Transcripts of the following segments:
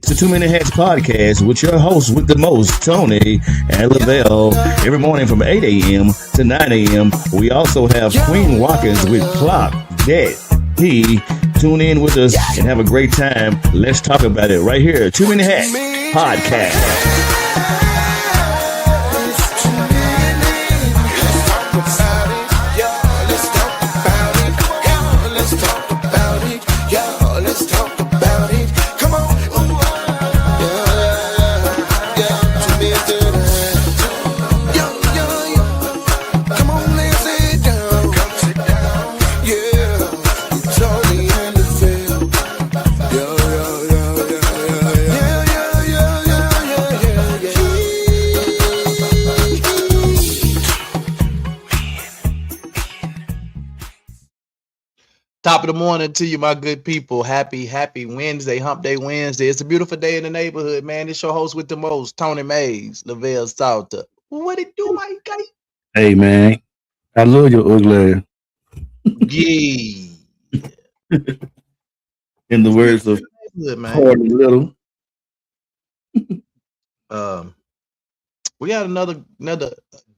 It's the Too Many Hats podcast with your hosts with the most, Tony and Lavelle, every morning from 8 a.m. to 9 a.m. We also have Queen Watkins with Clock That He. Tune in with us and have a great time. Let's talk about it right here. Too Many Hats podcast. Top of the morning to you, my good people. Happy Wednesday, Hump Day Wednesday. It's a beautiful day in the neighborhood, man. It's your host with the most, Tony Mays, Lavelle Salter. What it do, my guy? Hey, man. I love your ugly. Yeah. In the words of Hardy Little. We got another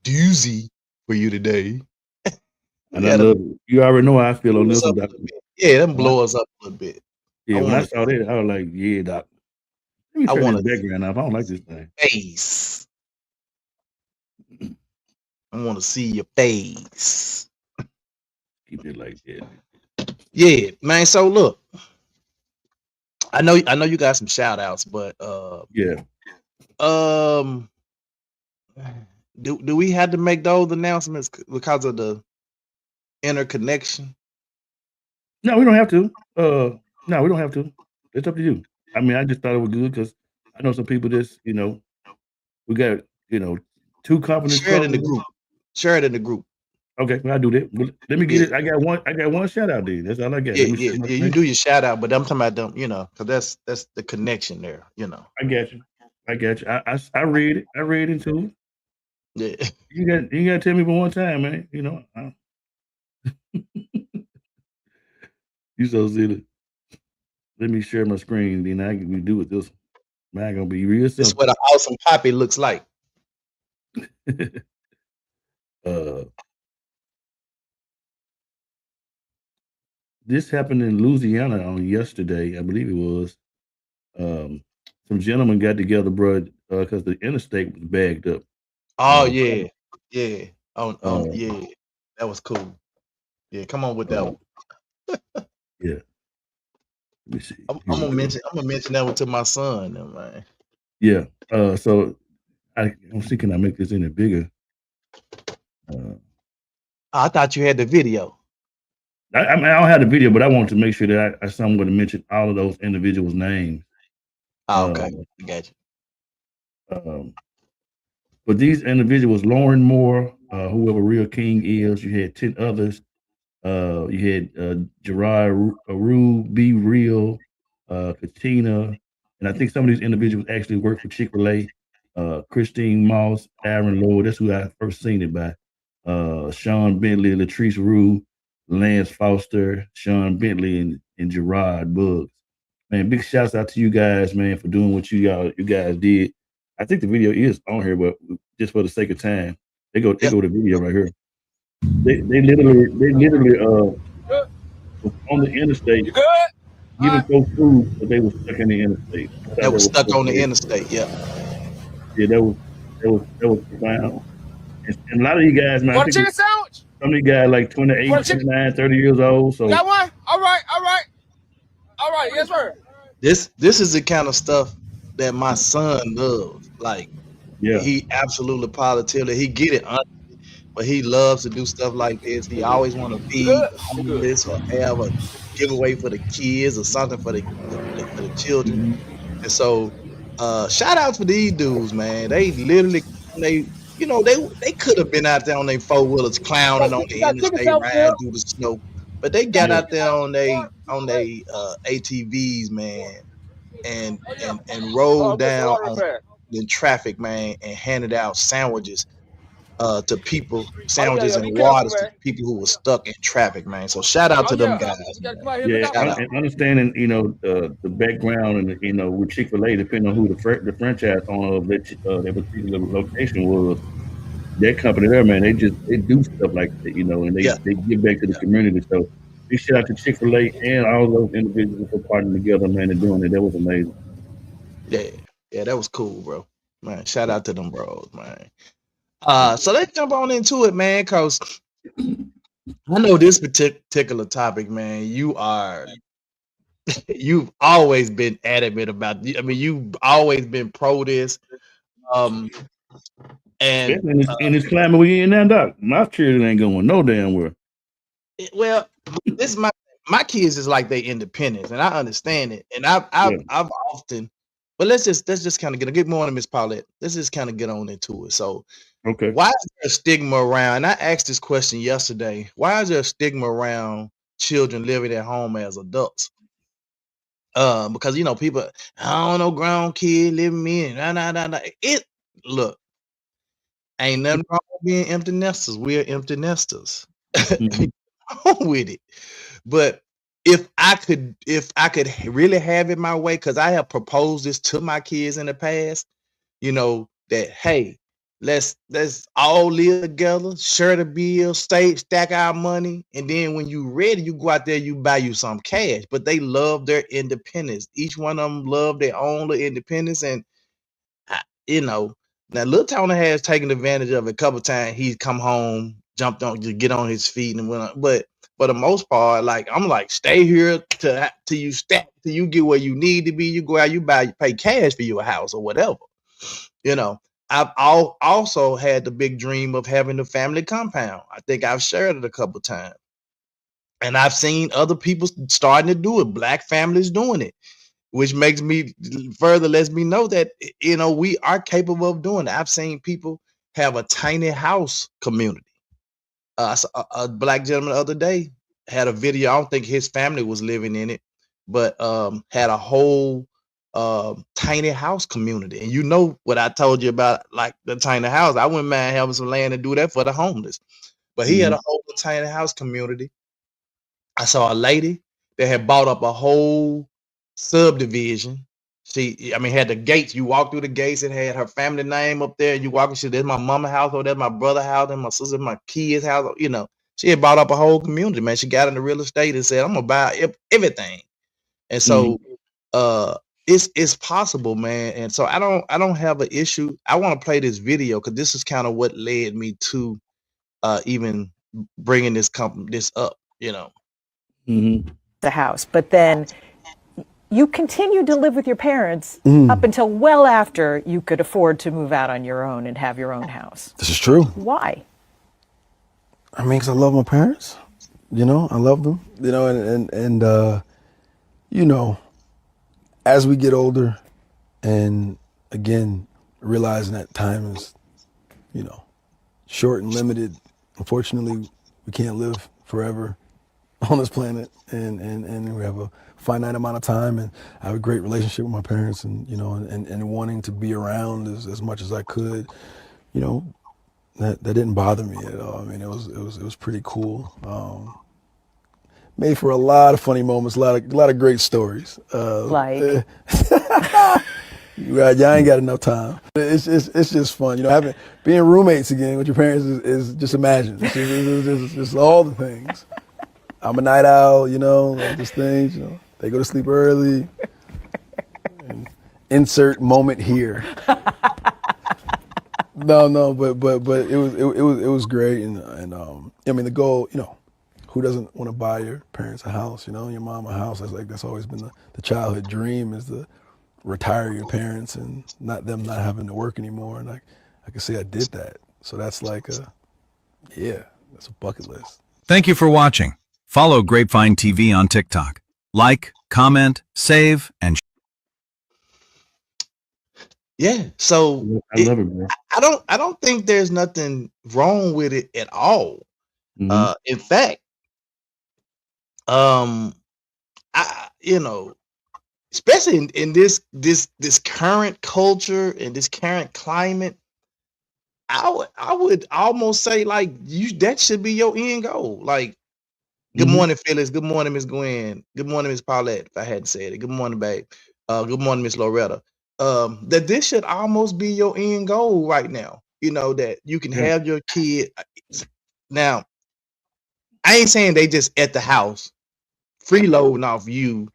doozy for you today. And I love it. You already know how I feel on this one, Doc. Yeah, them blow us up a little bit. Yeah, when I saw that, I was like, yeah, Doc. Let me turn this background off. I don't like this thing. Face. I want to see your face. Keep it like that. Yeah, man. So look, I know you got some shout outs, but yeah. Do we have to make those announcements because of the interconnection? No, we don't have to. No, we don't have to. It's up to you. I mean, I just thought it was good because I know some people just, we got, two companies. Share it in the group. Share it in the group. Okay, well, I'll do that. Let me get it. I got one shout out there. That's all I got. Yeah, you do your shout out, but I'm talking about them, because that's the connection there, I got you. I read it. I read into it. Yeah. You got to tell me for one time, man. You so silly. Let me share my screen, then I can do with this. Man, gonna be real simple. This is what an awesome poppy looks like. This happened in Louisiana on yesterday, I believe it was. Some gentlemen got together, bro, because the interstate was bagged up. Oh yeah. Yeah. Yeah. That was cool. Yeah, come on with that one. Yeah. Let me see. I'm gonna mention that one to my son, man. Yeah. So I'm see, can I make this any bigger? I thought you had the video. I mean, I don't have the video, but I want to make sure that I somewhat mention all of those individuals' names. Oh, okay, I got you. But these individuals, Lauren Moore, whoever Real King is, you had 10 others. You had Gerard Aru, Be Real, Katina, and I think some of these individuals actually work for Chick-fil-A. Christine Moss, Aaron Lord, that's who I first seen it by. Sean Bentley, Latrice Rue, Lance Foster, Sean Bentley, and Gerard Buggs. Man, big shouts out to you guys, man, for doing what you guys did. I think the video is on here, but just for the sake of time, they go to the video right here. They literally on the interstate. You good? Giving folks food, but they were stuck in the interstate. That was stuck on the interstate, yeah. Yeah, that was profound. And a lot of you guys, man, want a chicken sandwich? Some of you guys like 28, 29, 30 years old. So got one? All right, yes, sir. This is the kind of stuff that my son loves. Like, he absolutely positively he get it, but he loves to do stuff like this. He always want to be homeless or have a giveaway for the kids or something for the children. Mm-hmm. And so, shout out for these dudes, man. They literally they could have been out there on their 4-wheelers clowning on the interstate, riding through the snow, but they got out there on they ATVs, man, and rolled down in traffic, man, and handed out sandwiches to people, Oh yeah, sandwiches yeah. and Be careful, waters to man. people who were stuck in traffic, man. So shout out Oh to them yeah. guys, You gotta man. come out here and Yeah, look out Shout for out. them. and understanding, the background and with Chick-fil-A, depending on who the franchise owner of that particular location was, that company there, man, they do stuff like that, and Yeah, they give back to the community. So big shout out to Chick-fil-A and all those individuals for partnering together, man, and doing it. That was amazing. yeah, yeah. That was cool, bro. Man, shout out to them bros, man. So let's jump on into it, man, cause I know this particular topic, man. You've always been adamant about. I mean, you've always been pro this. Um, and Especially in this climate we in now, Doc. My children ain't going no damn where. well, this is my kids is like they independence, and I understand it. And Yeah. I've often, but let's just kind of get a good morning, Miss Paulette. Let's just kind of get on into it. So, Okay. why is there a stigma around? And I asked this question yesterday. Why is there a stigma around children living at home as adults? Because people, I don't know, grown kid living in. It look, ain't nothing wrong with being empty nesters. We're empty nesters. Mm-hmm. With it. But if I could really have it my way, because I have proposed this to my kids in the past, that hey, let's all live together, share the bill, stack our money, and then when you ready, you go out there, you buy you some cash. But they love their independence. Each one of them love their own little independence, and I, you know, now Lil Tony has taken advantage of it a couple times. He's come home, jumped on to get on his feet and went on. But for the most part, like I'm like, stay here till you stack till you get where you need to be. You go out, you pay cash for your house or whatever. You know, also had the big dream of having the family compound. I think I've shared it a couple times. And I've seen other people starting to do it, black families doing it, which makes me further lets me know that we are capable of doing it. I've seen people have a tiny house community. I saw a black gentleman the other day had a video. I don't think his family was living in it, but had a whole tiny house community. And you know what I told you about, like the tiny house. I wouldn't mind having some land to do that for the homeless. But he had Mm-hmm. a whole tiny house community. I saw a lady that had bought up a whole subdivision. Had the gates. You walk through the gates, it had her family name up there. You walk and there's my mama house, or there's my brother house, and my sister, my kids' house. She had bought up a whole community, man. She got into real estate and said, I'm gonna buy everything. And Mm-hmm. so it's possible, man. And so I don't have an issue. I want to play this video because this is kind of what led me to even bringing this up, Mm-hmm. the house. But then you continued to live with your parents Mm. up until well after you could afford to move out on your own and have your own house. This is true. Why? I mean, 'cause I love my parents. I love them. And as we get older, and again, realizing that time is, short and limited. Unfortunately, we can't live forever on this planet, and we have a finite amount of time. And I have a great relationship with my parents, and wanting to be around as much as I could, that didn't bother me at all. I mean, it was pretty cool. Made for a lot of funny moments, a lot of great stories. Like, Y'all ain't got enough time. It's just fun, being roommates again with your parents is just imagine. It's just all the things. I'm a night owl, like just things. They go to sleep early. And insert moment here. No, but it was great, and I mean the goal, who doesn't want to buy your parents a house, your mom a house? That's always been the childhood dream, is to retire your parents and not having to work anymore. And I can say I did that. So that's that's a bucket list. Thank you for watching. Follow Grapevine TV on TikTok. Like, comment, save, and yeah. So I love it, bro. I don't think there's nothing wrong with it at all. Mm-hmm. In fact, especially in this current culture and this current climate, I would almost say like that should be your end goal. Like, good Mhm. morning, Phyllis. Good morning, Miss Gwen. Good morning, Miss Paulette. If I hadn't said it. Good morning, babe. Good morning, Miss Loretta. That this should almost be your end goal right now. You know, that you can Yeah. have your kid. Now, I ain't saying they just at the house freeloading off you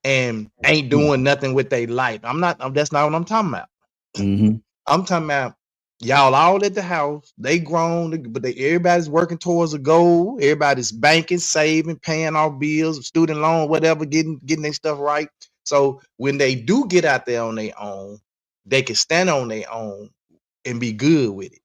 and ain't doing nothing with their life. That's not what I'm talking about. Mhm. I'm talking about y'all all at the house. They grown, but everybody's working towards a goal. Everybody's banking, saving, paying off bills, student loan, whatever, getting their stuff right. So when they do get out there on their own, they can stand on their own and be good with it.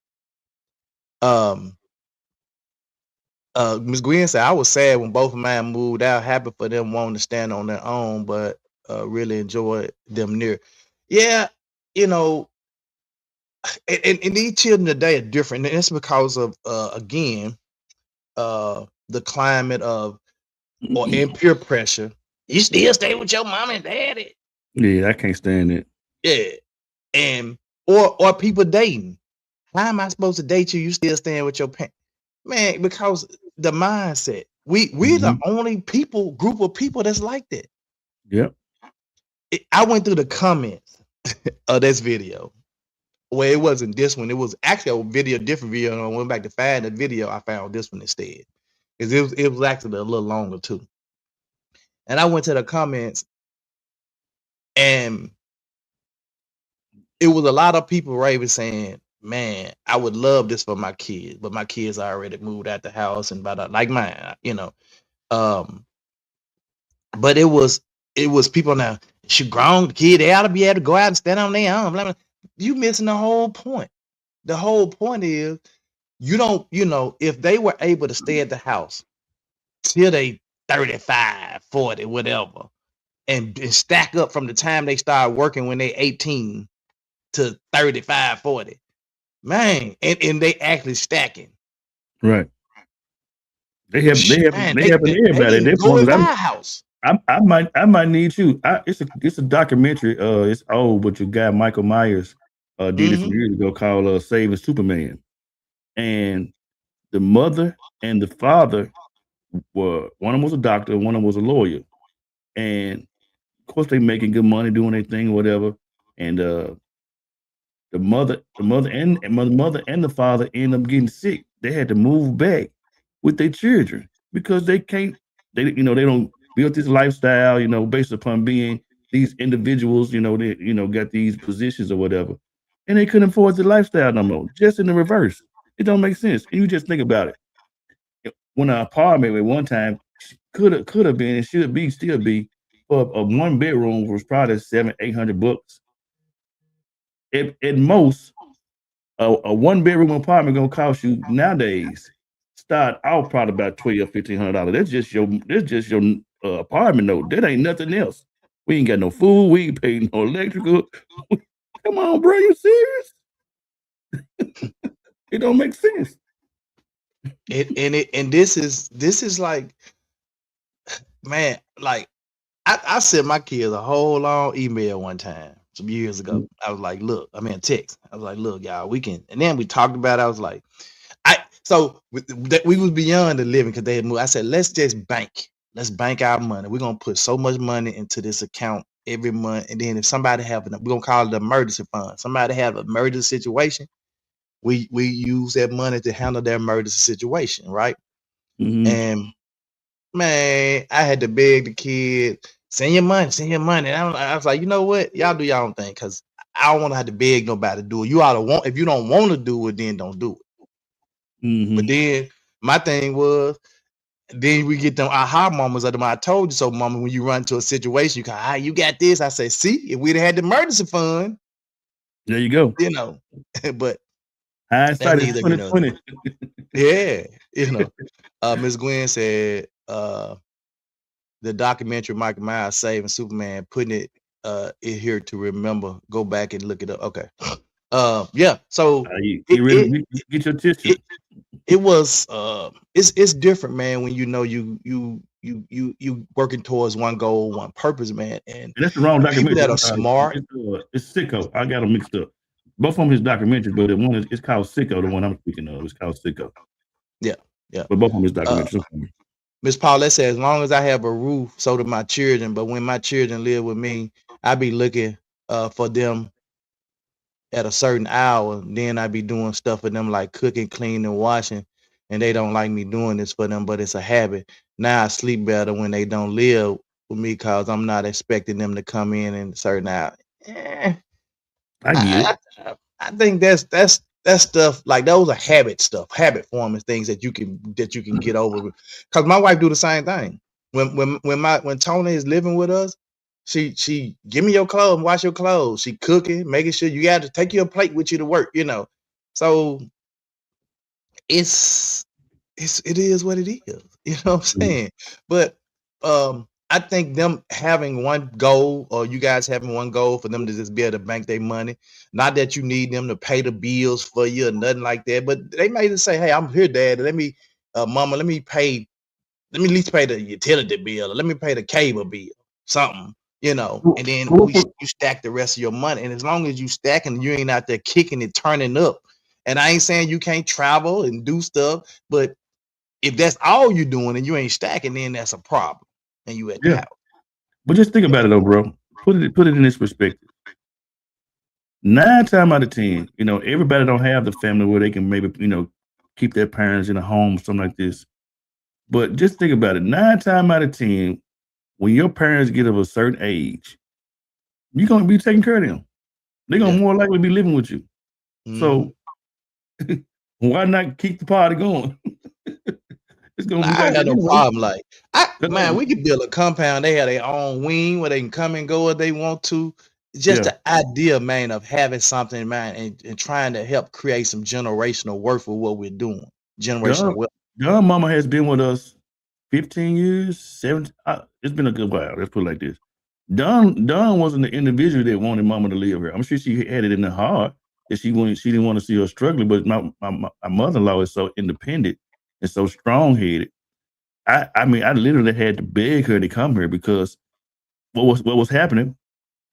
Ms. Gwen said, I was sad when both of mine moved out, happy for them wanting to stand on their own, but really enjoyed them near. Yeah, you know, and these children today are different. And it's because of again, the climate of or in peer pressure. You still stay with your mom and daddy. Yeah, I can't stand it. Yeah. And or people dating. How am I supposed to date you? You still staying with your parents? Man, because the mindset. We're the Mhm. only group of people that's like that. Yep. I went through the comments of this video. Well, it wasn't this one. It was actually different video. And I went back to find the video. I found this one instead. It was actually a little longer too. And I went to the comments, and it was a lot of people raving saying, "Man, I would love this for my kids, but my kids already moved out the house and like mine, you know." But it was people now. She grown kid, they ought to be able to go out and stand on their own. Blah, blah. You missing the whole point. The whole point is you don't, if they were able to stay at the house till they 35, 40, whatever, and stack up from the time they start working when they 18 to 35, 40, man, and they actually stacking. Right. They have Man, they have they everybody. can That's go one and that buy a house. I might need you. It's a documentary. It's old, but your guy Michael Myers did it some years ago called Saving Superman. And the mother and the father were one of them was a doctor, one of them was a lawyer. And of course they making good money doing their thing or whatever. And the mother and the father end up getting sick. They had to move back with their children because they can't. They don't build this lifestyle. Based upon being these individuals. They got these positions or whatever, and they couldn't afford the lifestyle no more. Just in the reverse, it don't make sense. And you just think about it. When an apartment at one time could have been and should be still be for a one bedroom was probably $700-800. At most, a one bedroom apartment gonna cost you nowadays start out probably about $1,200-1,500. That's just your apartment note. That ain't nothing else. We ain't got no food. We ain't paying no electrical. Come on, bro, you serious? It don't make sense. And this is like, man, like I sent my kids a whole long email one time some years ago. I was like, look, I mean, text. I was like, look, y'all, we can. And then we talked about it. I was like, we was beyond the living because they had moved. I said, let's just bank. Let's bank our money. We're gonna put so much money into this account every month, and then if somebody we're gonna call it an emergency fund. Somebody have an emergency situation, we use that money to handle their emergency situation, right? Mhm. And man, I had to beg the kid, send your money, send your money. And I was like, you know what? Y'all do y'all own thing because I don't want to have to beg nobody to do it. You ought to want, if you don't want to do it, then don't do it. But Mhm. then my thing was, then we get them aha moments of them. I told you so, mama, when you run into a situation, you go, you got this. I say, see, if we'd have had the emergency fund, There you go. But that's Hindsight is neither, 2020. yeah, Miss Gwen said, the documentary Michael Myers Saving Superman, putting it in here to remember. Go back and look it up. Okay. Yeah. So You ready to get your tissue? it was it's different, man, when you working towards one goal, one purpose, man. And And that's the wrong people documentary. that I'm are sorry. smart. It's Sicko. I got them mixed up. Both of them his documentaries, but the one is it's called Sicko. The one I'm speaking of, it's called Sicko. Yeah. But both of them his documentaries. Miss Paulette said, as long as I have a roof, so do my children. But when my children live with me, I be looking for them at a certain hour. Then I be doing stuff for them like cooking, cleaning, washing. And they don't like me doing this for them, but it's a habit. Now I sleep better when they don't live with me because I'm not expecting them to come in a certain hour. I get it. I think that's stuff like those are habit forming things that you can get over. Because my wife do the same thing. When Tony is living with us, she give me your clothes, wash your clothes. She cooking, making sure you got to take your plate with you to work. So it is what it is. You know what I'm saying? But I think them having one goal, or you guys having one goal for them to just be able to bank their money. Not that you need them to pay the bills for you or nothing like that, but they may just say, "Hey, I'm here, Dad. Let me, Mama, let me at least pay the utility bill, or let me pay the cable bill, something." And then you stack the rest of your money. And as long as you stacking, you ain't out there kicking it, turning up. And I ain't saying you can't travel and do stuff, but if that's all you're doing and you ain't stacking, then that's a problem. And you at the house. But just think about it though, bro. Put it in this perspective. 9 times out of 10, everybody don't have the family where they can maybe, keep their parents in a home, something like this. But just think about it. 9 times out of 10, when your parents get of a certain age, you're gonna be taking care of them. They're gonna more likely be living with you. So why not keep the party going? It's gonna be I got no problem. Like, man, we could build a compound. They have their own wing where they can come and go if they want to. Just the idea, man, of having something, man, and trying to help create some generational worth for what we're doing. Generational wealth. Your mama has been with us 15 years, 17. It's been a good while. Let's put it like this. Dawn wasn't the individual that wanted mama to live here. I'm sure she had it in her heart that she didn't want to see her struggling. But my mother-in-law is so independent and so strong-headed. I mean, I literally had to beg her to come here because what was happening?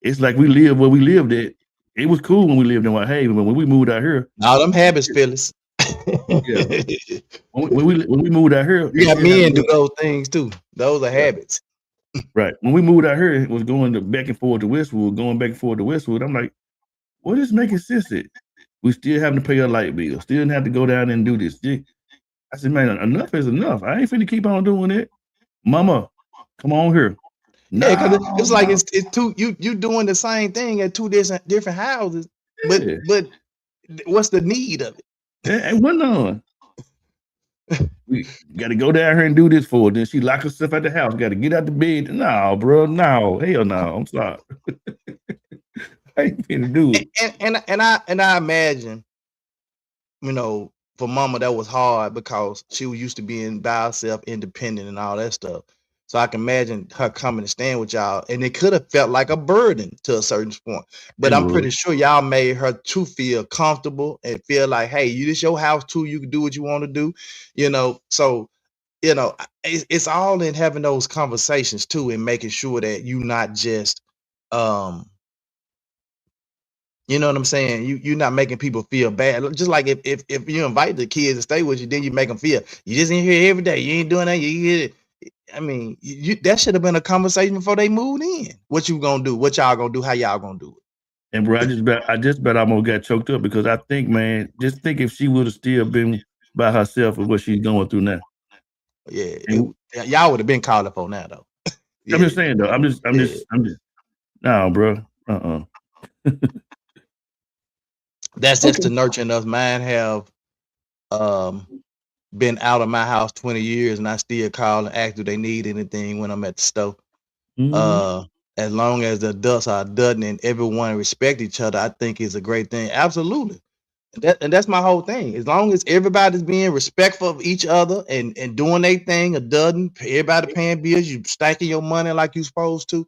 It's like we lived where we lived at. It was cool when we lived in White Haven, but when we moved out here, all them habits, Phyllis. Yeah. When we moved out here, you got men do those things too. Those are habits. Right. When we moved out here, it was going back and forth to Westwood. I'm like, what is making sense? We still having to pay a light bill. Still didn't have to go down and do this. I said, man, enough is enough. I ain't finna keep on doing it. Mama, come on here. Yeah, because it's like it's two. You doing the same thing at two different houses, but what's the need of it? And what on? We got to go down here and do this for her. Then she lock herself at the house. Got to get out the bed. No, bro. No, hell no. I'm sorry. I ain't finna do it. And I imagine, for mama that was hard because she was used to being by herself, independent, and all that stuff. So I can imagine her coming to stand with y'all, and it could have felt like a burden to a certain point. But I'm pretty sure y'all made her to feel comfortable and feel like, hey, this your house too. You can do what you want to do, So, it's all in having those conversations too, and making sure that you not just, you know what I'm saying? You're not making people feel bad. Just like if you invite the kids to stay with you, then you make them feel you just in here every day. You ain't doing that. I mean, that should have been a conversation before they moved in. What you gonna do? What y'all gonna do? How y'all gonna do it? And bro, I just bet I almost got choked up because I think, man, just think if she would have still been by herself with what she's going through now. Yeah, y'all would have been called up on that though. I'm just saying though. I'm just no, bro. That's just the nurturing us. Mine have been out of my house 20 years, and I still call and ask do they need anything when I'm at the store. As long as the adults are adulting and everyone respect each other, I think it's a great thing. Absolutely. And that's my whole thing. As long as everybody's being respectful of each other and doing their thing, adulting, everybody paying bills, you stacking your money like you're supposed to,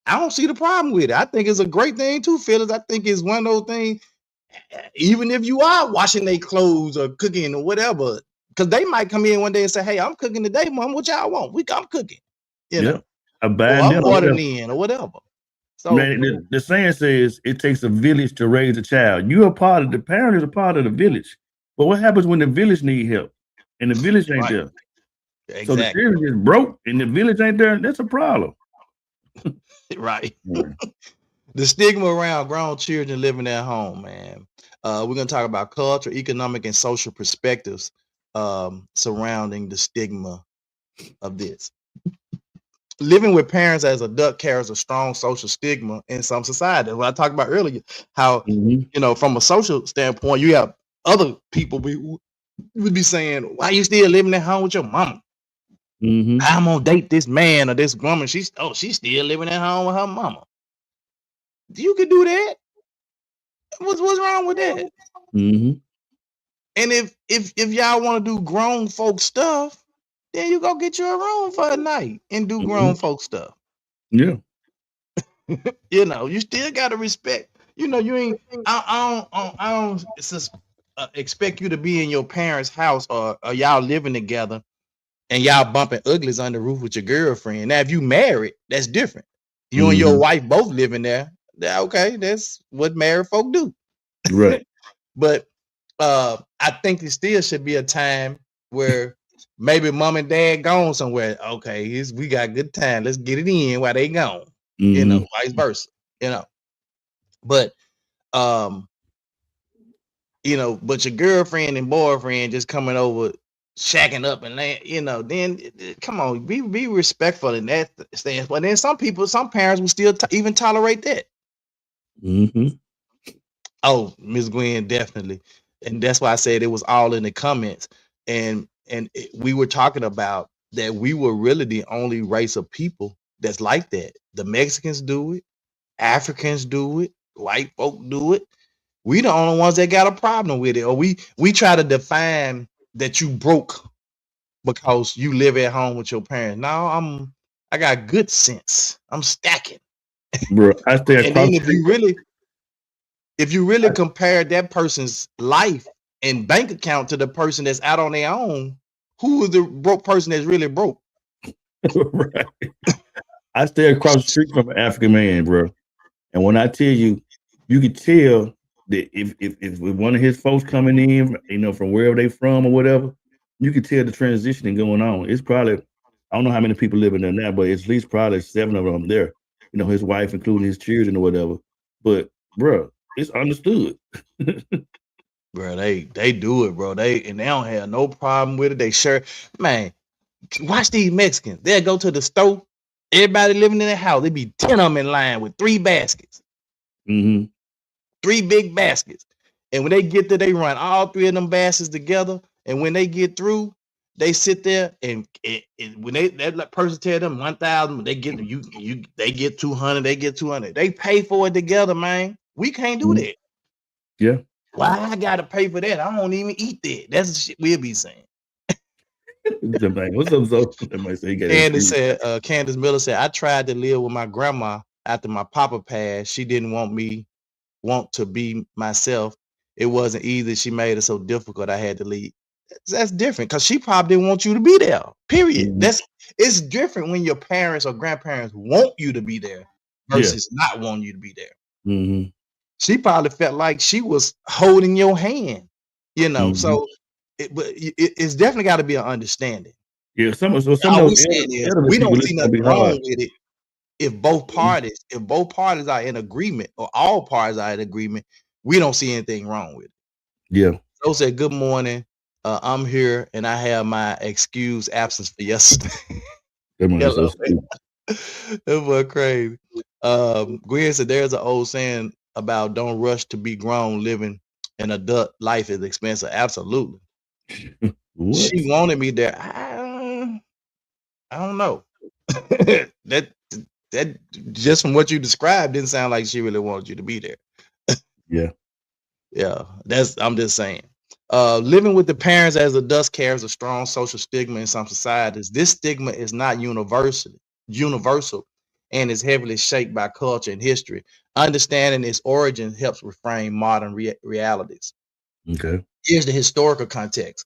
I don't see the problem with it. I think it's a great thing too, Phyllis. I think it's one of those things, even if you are washing their clothes or cooking or whatever, because they might come in one day and say, hey, I'm cooking today, Mom. What y'all want? I'm cooking. I'm ordering in or whatever. So Man, the saying says it takes a village to raise a child. You're a part of the parent is a part of the village. But what happens when the village need help and the village ain't right, there? So the exactly, children is broke and the village ain't there. That's a problem. right. Yeah. The stigma around grown children living at home, man. We're gonna talk about culture, economic, and social perspectives surrounding the stigma of this. Living with parents as adult carries a strong social stigma in some societies. What I talked about earlier, how from a social standpoint, you have other people would be saying, "Why you still living at home with your mama? I'm gonna date this man or this woman. She's still living at home with her mama. You could do that. What's wrong with that? And if y'all want to do grown folk stuff, then you go get you a room for a night and do grown folk stuff. Yeah. You still gotta respect. You ain't. I don't expect you to be in your parents' house or y'all living together and y'all bumping uglies under the roof with your girlfriend. Now, if you married, that's different. You and your wife both living there. Okay, that's what married folk do. Right. But I think there still should be a time where maybe mom and dad gone somewhere. Okay, we got good time. Let's get it in while they gone. Vice versa. But but your girlfriend and boyfriend just coming over, shacking up and then come on, be respectful in that stance. But then some parents will still even tolerate that. Oh, Miss Gwen, definitely. And that's why I said it was all in the comments. And we were talking about that we were really the only race of people that's like that. The Mexicans do it, Africans do it, white folk do it. We the only ones that got a problem with it. Or we try to define that you broke because you live at home with your parents. No, I got good sense. I'm stacking. Bro, I stay And across then if you really compare that person's life and bank account to the person that's out on their own, who is the broke person that's really broke? Right. I stay across the street from an African man, bro. And when I tell you, you could tell that if one of his folks coming in, from wherever they from or whatever, you could tell the transitioning going on. It's probably, I don't know how many people living there now, but it's at least probably 7 of them there. His wife, including his children or whatever. But bro, it's understood. Bro, they do it, bro. They don't have no problem with it. They sure, man. Watch these Mexicans. They'll go to the store. Everybody living in their house. They be 10 of them in line with 3 baskets. 3 big baskets. And when they get there, they run all 3 of them baskets together. And when they get through, they sit there and when that person tell them 1,000, they get they get 200, they get 200. They pay for it together, man. We can't do that. Yeah. Why I gotta pay for that? I don't even eat that. That's the shit we'll be saying. What's up, Zo? Candace Miller said, I tried to live with my grandma after my papa passed. She didn't want to be myself. It wasn't easy. She made it so difficult I had to leave. That's different because she probably didn't want you to be there. Period. It's different when your parents or grandparents want you to be there versus not wanting you to be there. She probably felt like she was holding your hand, so it's definitely got to be an understanding. Yeah, some of All those we saying is elderly we don't people, see it's gonna be nothing wrong hard. with it if both parties are in agreement or all parties are in agreement. We don't see anything wrong with it. Yeah. So said, good morning. I'm here and I have my excused absence for yesterday. Hello, that was crazy. Gwen said there's an old saying about don't rush to be grown. Living an adult life is expensive. Absolutely. She wanted me there. I don't know. that just from what you described didn't sound like she really wanted you to be there. Yeah. Yeah, I'm just saying. Living with the parents as adults carries a strong social stigma in some societies. This stigma is not universal, and is heavily shaped by culture and history. Understanding its origin helps reframe modern realities. Okay. Here's the historical context.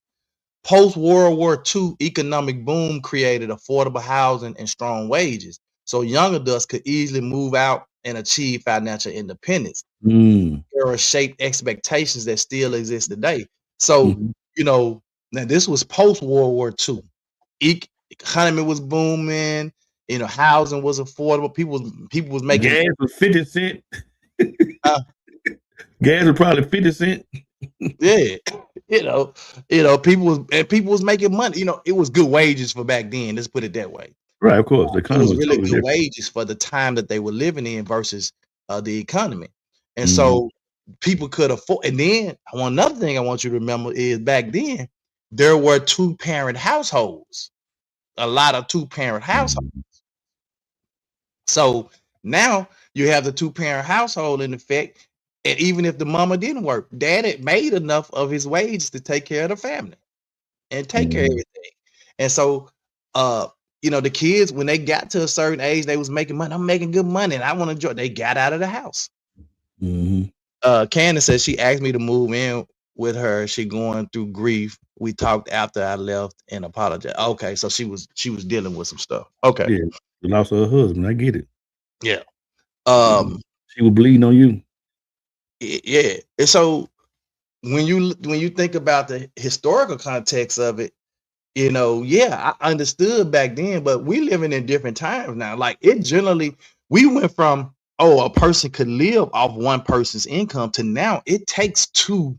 Post-World War II economic boom created affordable housing and strong wages. So young adults could easily move out and achieve financial independence. Mm. There are shaped expectations that still exist today. So, Mhm. now this was post World War II. Economy was booming. Housing was affordable. People was making. Gas was 50 cents. Uh, Gas was probably 50 cents. yeah, people was making money. It was good wages for back then. Let's put it that way. Right, of course. The It economy was was really totally good different. wages for the time that they were living in versus the economy. And Mhm. so people could afford. And then another thing I want you to remember is back then there were 2-parent households. A lot of 2-parent households. Mhm. So now you have the 2-parent household in effect. And even if the mama didn't work, dad had made enough of his wages to take care of the family and take care of Mhm. everything. And so, the kids, when they got to a certain age, they was making money. I'm making good money and I want to enjoy. They got out of the house. Mhm. Candace says she asked me to move in with her. She going through grief. We talked after I left and apologized. Okay, so she was dealing with some stuff. Okay. Yeah, the loss of her husband. I get it. Yeah. She was bleeding on you. Yeah. And so when you think about the historical context of it, I understood back then, but we living in different times now. Like we went from, a person could live off one person's income to now it takes 2,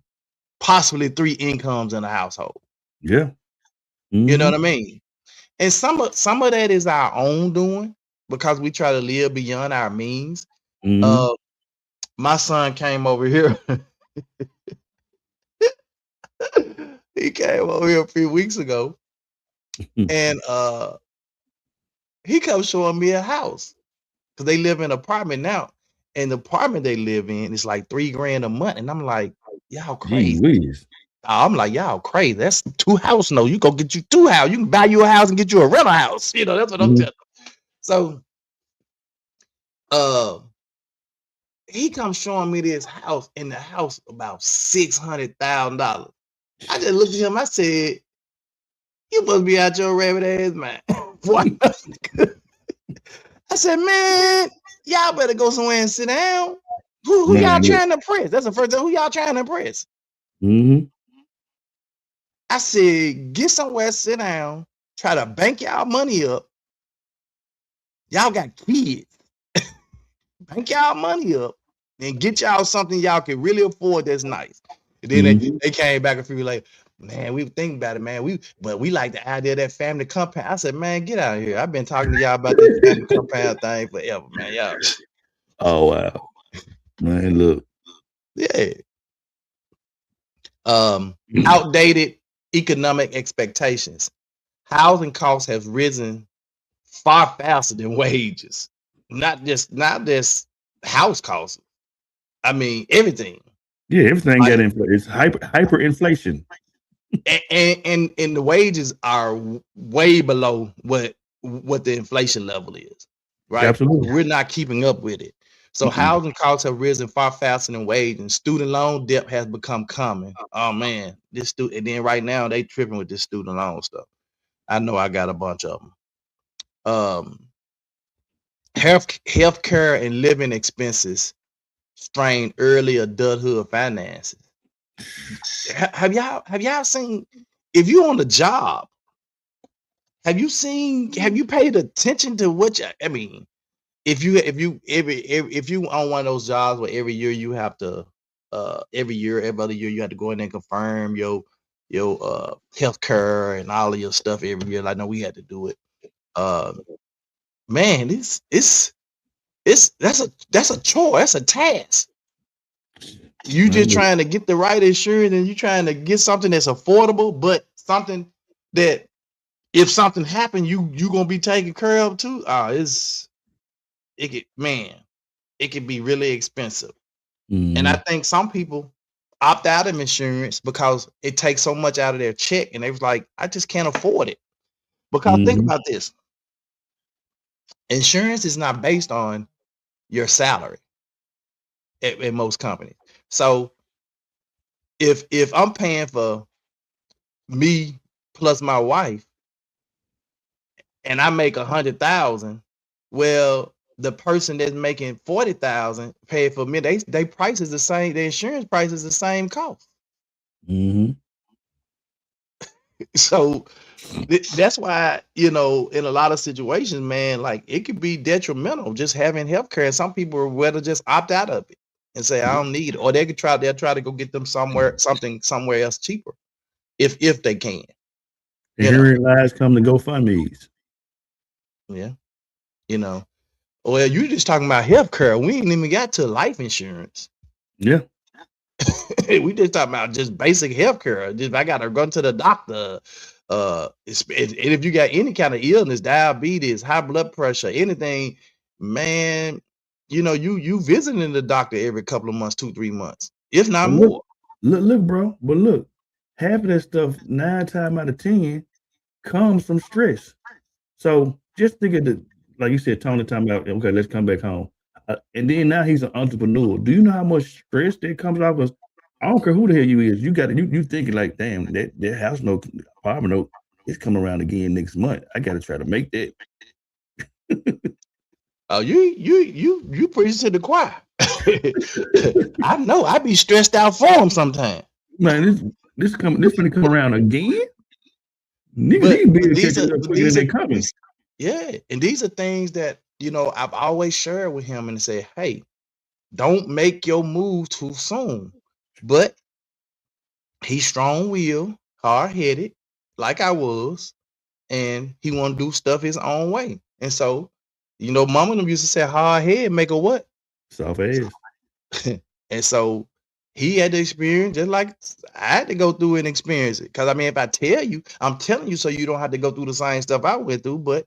possibly 3 incomes in a household. Yeah. You know Mhm. what I mean? And some of that is our own doing because we try to live beyond our means. Mhm. Uh, my son came over here. He came over here a few weeks ago, and he comes showing me a house because they live in an apartment now. And the apartment they live in is like $3,000 a month. And I'm like, y'all Gee crazy. whiz. I'm like, y'all crazy. That's 2 house. No, you go get you 2 house. You can buy you a house and get you a rental house. That's what I'm Mhm. telling you. So uh he comes showing me this house, and the house about $600,000. I just looked at him, I said, you must be out your rabbit ass, man. Boy, I said, man, y'all better go somewhere and sit down. Who y'all Man, look. trying to impress? That's the first thing. Who y'all trying to impress? Mhm. I said, get somewhere, sit down, try to bank y'all money up. Y'all got kids. Bank y'all money up and get y'all something y'all can really afford that's nice. And then Mhm. they came back a few like, man, we think about it, man. But we like the idea of that family compound. I said, man, get out of here. I've been talking to y'all about this family compound thing forever, man. Y'all, Oh wow. Man, look. yeah. Outdated economic expectations. Housing costs have risen far faster than wages. Not just house costs. I mean everything. Yeah, everything got Like inflation. It's hyperinflation. and the wages are way below what the inflation level is, right? Absolutely. We're not keeping up with it. So Mm-mm. housing costs have risen far faster than wage, and student loan debt has become common. Oh man, and then right now they tripping with this student loan stuff. I know I got a bunch of them. Healthcare and living expenses strain early adulthood finances. Have y'all seen, if you on the job, have you paid attention to I mean, if you on one of those jobs where every year you have to every other year you have to go in and confirm your health care and all of your stuff every year. Like, no, we had to do it. Uh man, that's a chore, that's a task. You Man, just look. trying to get the right insurance and you trying to get something that's affordable, but something that if something happened, you gonna be taken care of too. It can be really expensive. And I Mhm. think some people opt out of insurance because it takes so much out of their check, and they was like, I just can't afford it. Because think Mhm. about this: insurance is not based on your salary at most companies. So if I'm paying for me plus my wife and I make 100,000, well, the person that's making 40,000 pay for me. They price is the same. The insurance price is the same cost. Mm-hmm. So that's why, in a lot of situations, man, like it could be detrimental just having healthcare. And some people would rather just opt out of it and say, I don't need it. Or they'll try to go get them somewhere else cheaper if they can. And herein lies come to GoFundMe's. Yeah. Well, you just talking about healthcare. We ain't even got to life insurance. Yeah. We just talking about just basic healthcare. Just I gotta go to the doctor. And if you got any kind of illness, diabetes, high blood pressure, anything, man, you visiting the doctor every couple of months, 2-3 months, if not more. Look, bro. But look, half of that stuff, 9 times out of 10, comes from stress. So just think of the, like you said, Tony, talking about, okay, let's come back home. And then now he's an entrepreneur. Do you know how much stress that comes off? Because I don't care who the hell you is. You got you thinking like, damn, that house note, apartment note, it's coming around again next month. I got to try to make that. Oh, you preach to the choir. I know. I be stressed out for him sometimes. Man, this finna come around again. Niggas coming. Yeah, and these are things that I've always shared with him and say, hey, don't make your move too soon. But he's strong-willed, hard-headed, like I was, and he want to do stuff his own way. And so, mama them used to say, hard head make a what? Soft ass. And so he had to experience just like I had to go through and experience it. Because I mean, if I tell you, I'm telling you so you don't have to go through the same stuff I went through. But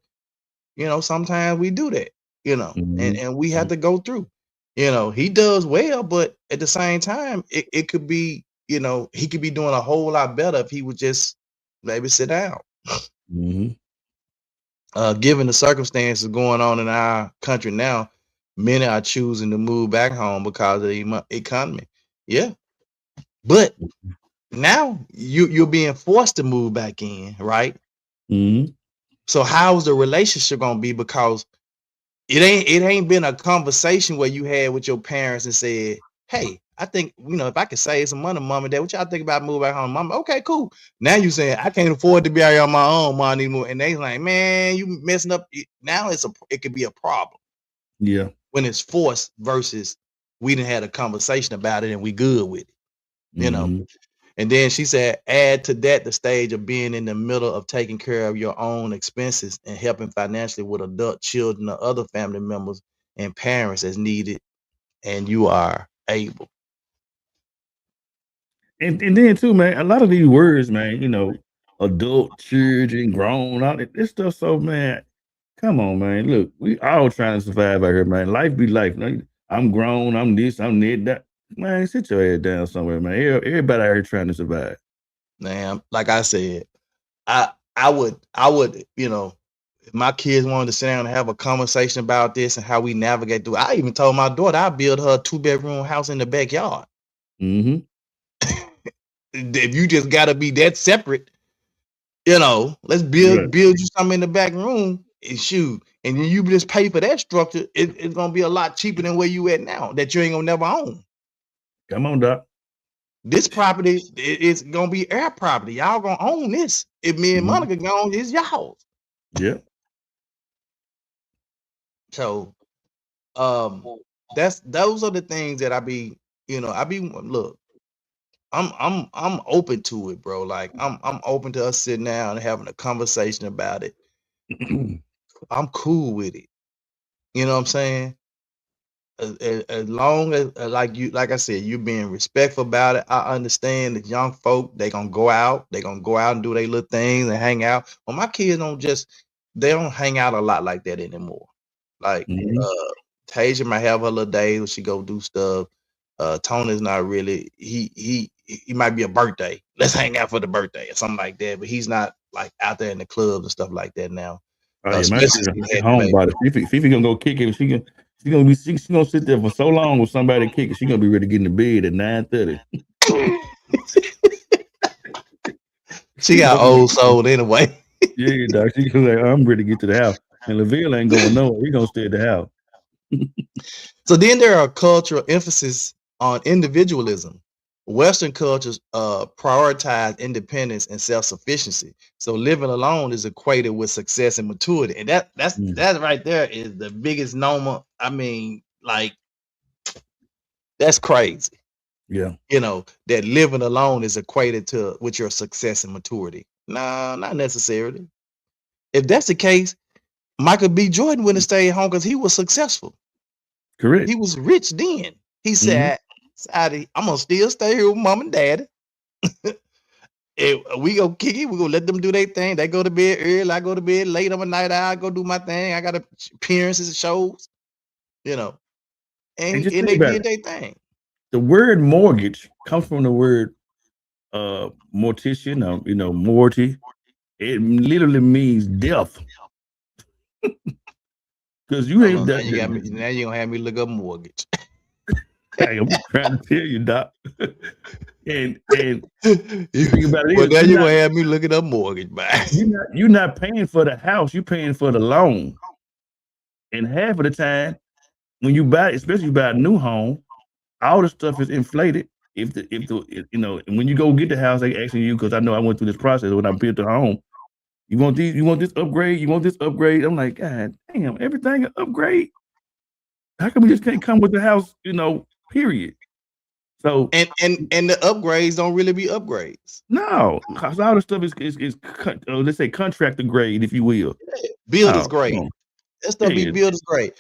sometimes we do that, and we have to go through. He does well, but at the same time, it could be, he could be doing a whole lot better if he would just maybe sit down. Given the circumstances going on in our country now, many are choosing to move back home because of the economy. Yeah, but now you're being forced to move back in, right? So how's the relationship gonna be? Because it ain't been a conversation where you had with your parents and said, hey, I think, if I could save some money, mom and dad, what y'all think about moving back home? Mom, okay, cool. Now you saying I can't afford to be out here on my own, mom, anymore. And they like, man, you messing up. Now it could be a problem. Yeah. When it's forced versus we didn't had a conversation about it and we good with it, And then she said, add to that the stage of being in the middle of taking care of your own expenses and helping financially with adult children or other family members and parents as needed, and you are able. And then too, man, a lot of these words, man, adult, children, grown, all this stuff. So, man, come on, man. Look, we all trying to survive out here, man. Life be life. I'm grown. I'm this. I'm that. Man, sit your head down somewhere, man. Everybody out here trying to survive. Man, like I said, I would, if my kids wanted to sit down and have a conversation about this and how we navigate through. I even told my daughter I build her a 2-bedroom house in the backyard. If you just got to be that separate, let's build you something in the back room and shoot, and then you just pay for that structure. It's gonna be a lot cheaper than where you at now that you ain't gonna never own. Come on, Doc. This property is gonna be our property. Y'all gonna own this. If me and Monica gone, it's y'all. Yeah. So, those are the things that I be look. I'm open to it, bro. Like I'm open to us sitting down and having a conversation about it. I'm cool with it. You know what I'm saying? As long as like I said, you being respectful about it. I understand that young folk, they gonna go out and do their little things and hang out. Well, my kids they don't hang out a lot like that anymore. Like Tasia might have her little days where she go do stuff. Tony's not really. He might be a birthday. Let's hang out for the birthday or something like that. But he's not like out there in the clubs and stuff like that now. Oh yeah, my home about it. Fifi gonna go kick it. She gonna sit there for so long with somebody kicking. She gonna be ready to get in the bed at 9:30. She got old soul anyway. Yeah, Doc. She was like, I'm ready to get to the house. And LaVille ain't going nowhere. He gonna stay at the house. So then there are cultural emphasis on individualism. Western cultures prioritize independence and self-sufficiency. So living alone is equated with success and maturity. And that right there is the biggest noma. I mean, like, that's crazy. Yeah. You know, that living alone is equated to with your success and maturity. Nah, not necessarily. If that's the case, Michael B. Jordan wouldn't have stayed home because he was successful. Correct. He was rich then. He said, I'm gonna still stay here with mom and daddy. We go kick it. We gonna let them do their thing. They go to bed early. I go to bed late. I'm a night owl. I go do my thing. I got appearances and shows, you know, And and just think they about did it. their thing. The word mortgage comes from the word mortician, morty. It literally means death. Because you Hold ain't on, that. now you gonna have me look up mortgage. Hey, I'm trying to tell you, Doc. and think about it Well, is now you're gonna have me looking up mortgage, man. you're not paying for the house, you're paying for the loan. And half of the time, when you buy, especially you buy a new home, all the stuff is inflated. And when you go get the house, they asking you, because I know I went through this process when I built the home. You want this upgrade, you want this upgrade. I'm like, God damn, everything an upgrade. How come we just can't come with the house, period? So and the upgrades don't really be upgrades. No, because all the stuff is let's say contractor grade, if you will. Builder's Oh, grade. That stuff be yeah. builder's grade.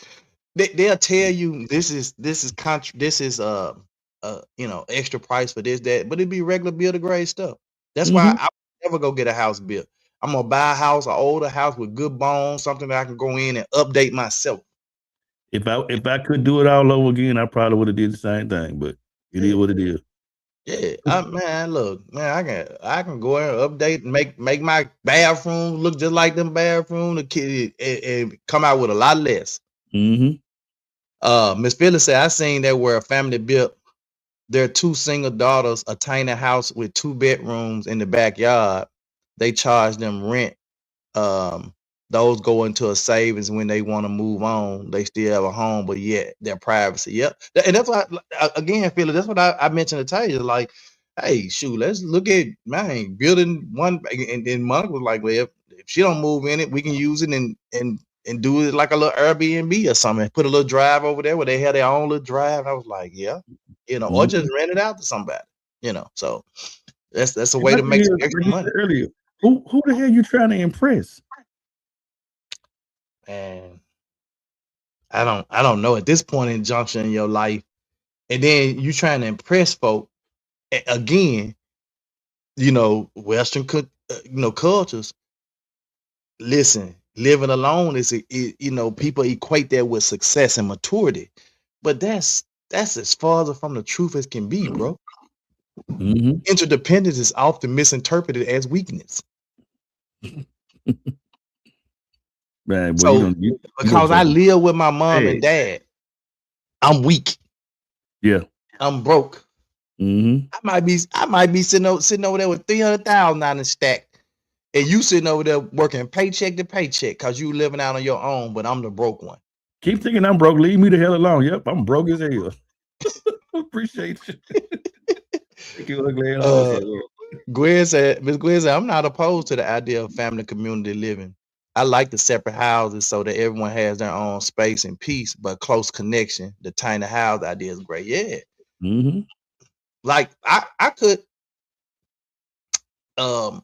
They'll tell you this is extra price for this, that, but it'd be regular builder grade stuff. That's why I would never go get a house built. I'm gonna buy a house, an older house with good bones, something that I can go in and update myself. If I could do it all over again, I probably would have did the same thing, but it is what it is. Yeah, man, look, man, I can go in and update and make my bathroom look just like them bathroom, the kid, and come out with a lot less. Miss Phyllis said, I seen that where a family built their 2 single daughters a tiny house with 2 bedrooms in the backyard. They charge them rent. Those go into a savings when they want to move on. They still have a home, but yet their privacy. Yep. And that's why, again, Phyllis, that's what I mentioned to tell you. Like, hey, shoot, let's look at, man, building one. And then Monica was like, well, if she don't move in it, we can use it and do it like a little Airbnb or something. Put a little drive over there where they have their own little drive. I was like, yeah, or just rent it out to somebody, So that's a way to make some extra money. Earlier, who the hell you trying to impress? And I don't know at this point in junction in your life, and then you trying to impress folk again. Western cultures. Listen, living alone is people equate that with success and maturity, but that's as far from the truth as can be, bro. Interdependence is often misinterpreted as weakness. Man, so because I live with my mom and dad, I'm weak. Yeah, I'm broke. I might be sitting over there with 300,000 on the stack, and you sitting over there working paycheck to paycheck because you living out on your own. But I'm the broke one. Keep thinking I'm broke. Leave me the hell alone. Yep, I'm broke as hell. Appreciate you. Thank you, ugly ass. Miss Gwen said, I'm not opposed to the idea of family community living. I like the separate houses so that everyone has their own space and peace, but close connection. The tiny house idea is great. Yeah. Like I could, I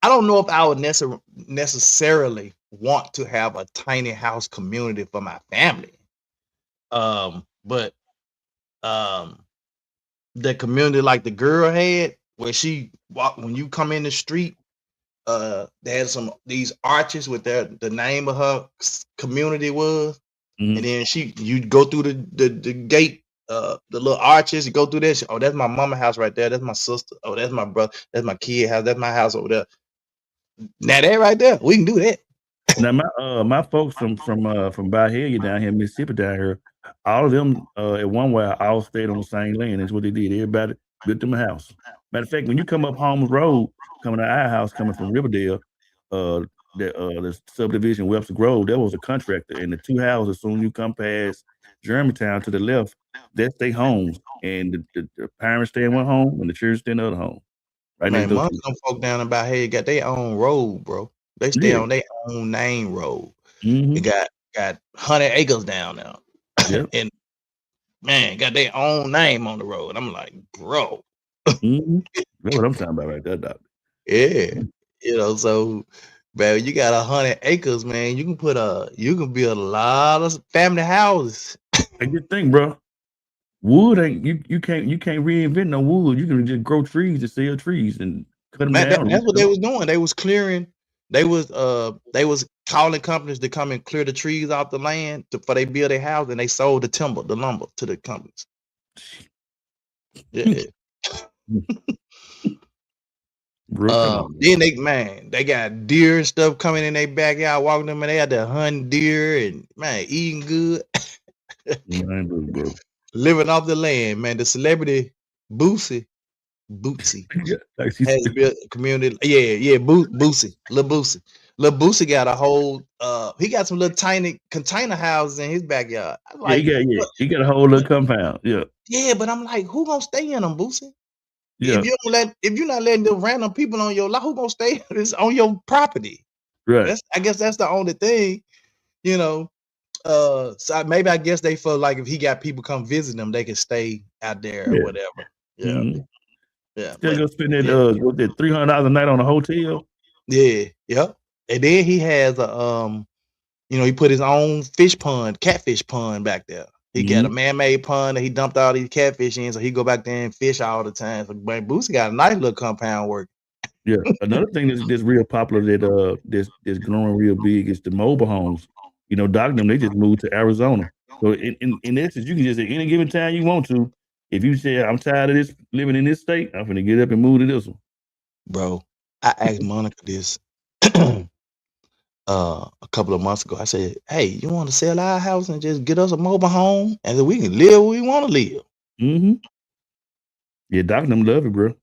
don't know if I would necessarily want to have a tiny house community for my family. But the community like the girl had, where she walked when you come in the street, they had these arches with the name of her community was, and then you go through the gate, the little arches, you go through there. Oh, that's my mama house right there. That's my sister. Oh, that's my brother. That's my kid house. That's my house over there. Now that right there, we can do that. Now my folks from Bahia down here in Mississippi down here, all of them at one way all stayed on the same land. That's what they did. Everybody built them a house. Matter of fact, when you come up Holmes Road, coming to our house, coming from Riverdale, the subdivision Webster Grove, there was a contractor, and the two houses, as soon as you come past Germantown to the left, that's their homes, and the parents stay in one home, and the children stay in the other home, right next Man, door most to of them folk down about here got their own road, bro. They it. stay Yeah. on their own name road. They Mm-hmm. got 100 acres down there, Yep. and man, got their own name on the road. I'm like, bro, Mm-hmm. That's what I'm talking about right there, Doc. yeah, So, man, you got 100 acres, man. You can build a lot of family houses. And just think, bro, wood ain't you can't reinvent no wood. You can just grow trees to sell trees and cut them Man, down. that's what they was doing. They was clearing. They was calling companies to come and clear the trees off the land for they build their house, and they sold the timber, the lumber to the companies. Yeah. Bro, come on. Then they got deer and stuff coming in their backyard, walking them, and they had to hunt deer and man eating good, Man, bro. living off the land. Man, the celebrity Bootsy Yeah, like she has said, built a community. Yeah, Bootsy, Lil Bootsy got a whole. He got some little tiny container houses in his backyard. I was like, he got a whole little compound. Yeah, yeah, but I'm like, who gonna stay in them, Bootsy? yeah, If you're not letting the random people on your lot, who gonna stay on your property? right. I guess that's the only thing, you know. So maybe I guess they feel like if he got people come visit them, they can stay out there or Yeah. whatever. Yeah, Mm-hmm. yeah, Still but gonna spend that yeah, what's that $300 a night on a hotel? yep. And then he has a he put his own catfish pond back there. He got a Mm-hmm. man-made pond that he dumped all these catfish in, so he go back there and fish all the time. So man, Boosie got a nice little compound work. Yeah. Another thing that's real popular that's growing real big is the mobile homes. You know, Doc them, they just moved to Arizona. So in essence, you can just at any given time you want to, if you say I'm tired of this living in this state, I'm gonna get up and move to this one. Bro, I asked Monica this a couple of months ago. I said, "Hey, you want to sell our house and just get us a mobile home, and then we can live where we want to live?" Mm-hmm. Yeah, Doc them love it, bro.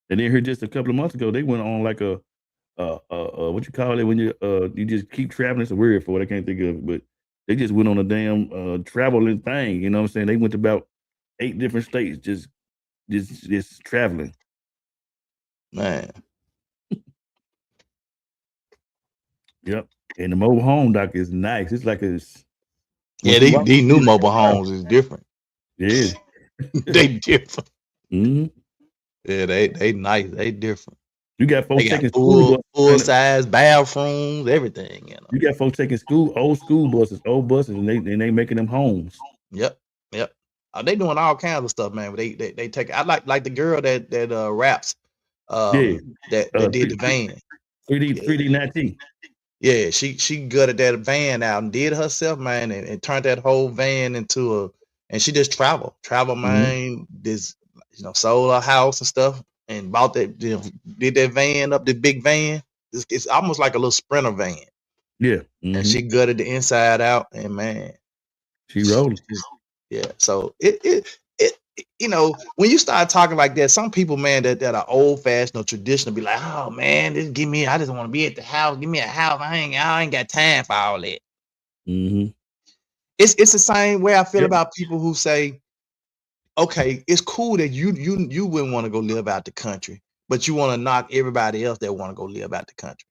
And then here just a couple of months ago, they went on like a what you call it when you just keep traveling. It's a weird for it. I can't think of it, but they just went on a damn traveling thing. You know what I'm saying? They went to about 8 different states just traveling. Man, Yep. And the mobile home, Doc, is nice. It's like once yeah, you walk these in, new it's like mobile a house. homes is different. Yeah. They different. Mm-hmm. Yeah, they nice. They different. You got They folks got taking school buses. full size bathrooms, everything. You got folks taking old old buses, and they making them homes. Yep. They doing all kinds of stuff, man. But they take. I like the girl that raps. Yeah. That did the van. 3D 19. Yeah, she gutted that van out and did it herself, man, and turned that whole van into and she just travel, Mm-hmm. man. This sold her house and stuff and bought that, did that van up, the big van. It's almost like a little Sprinter van, Yeah. and Mm-hmm. she gutted the inside out, and man, She rolling. yeah. So when you start talking like that, some people, man, that are old fashioned or traditional, be like, oh man, I just want to be at the house. Give me a house. I ain't got time for all that. Mm-hmm. It's the same way I feel Yep. about people who say, okay, it's cool that you wouldn't want to go live out the country, but you want to knock everybody else that want to go live out the country.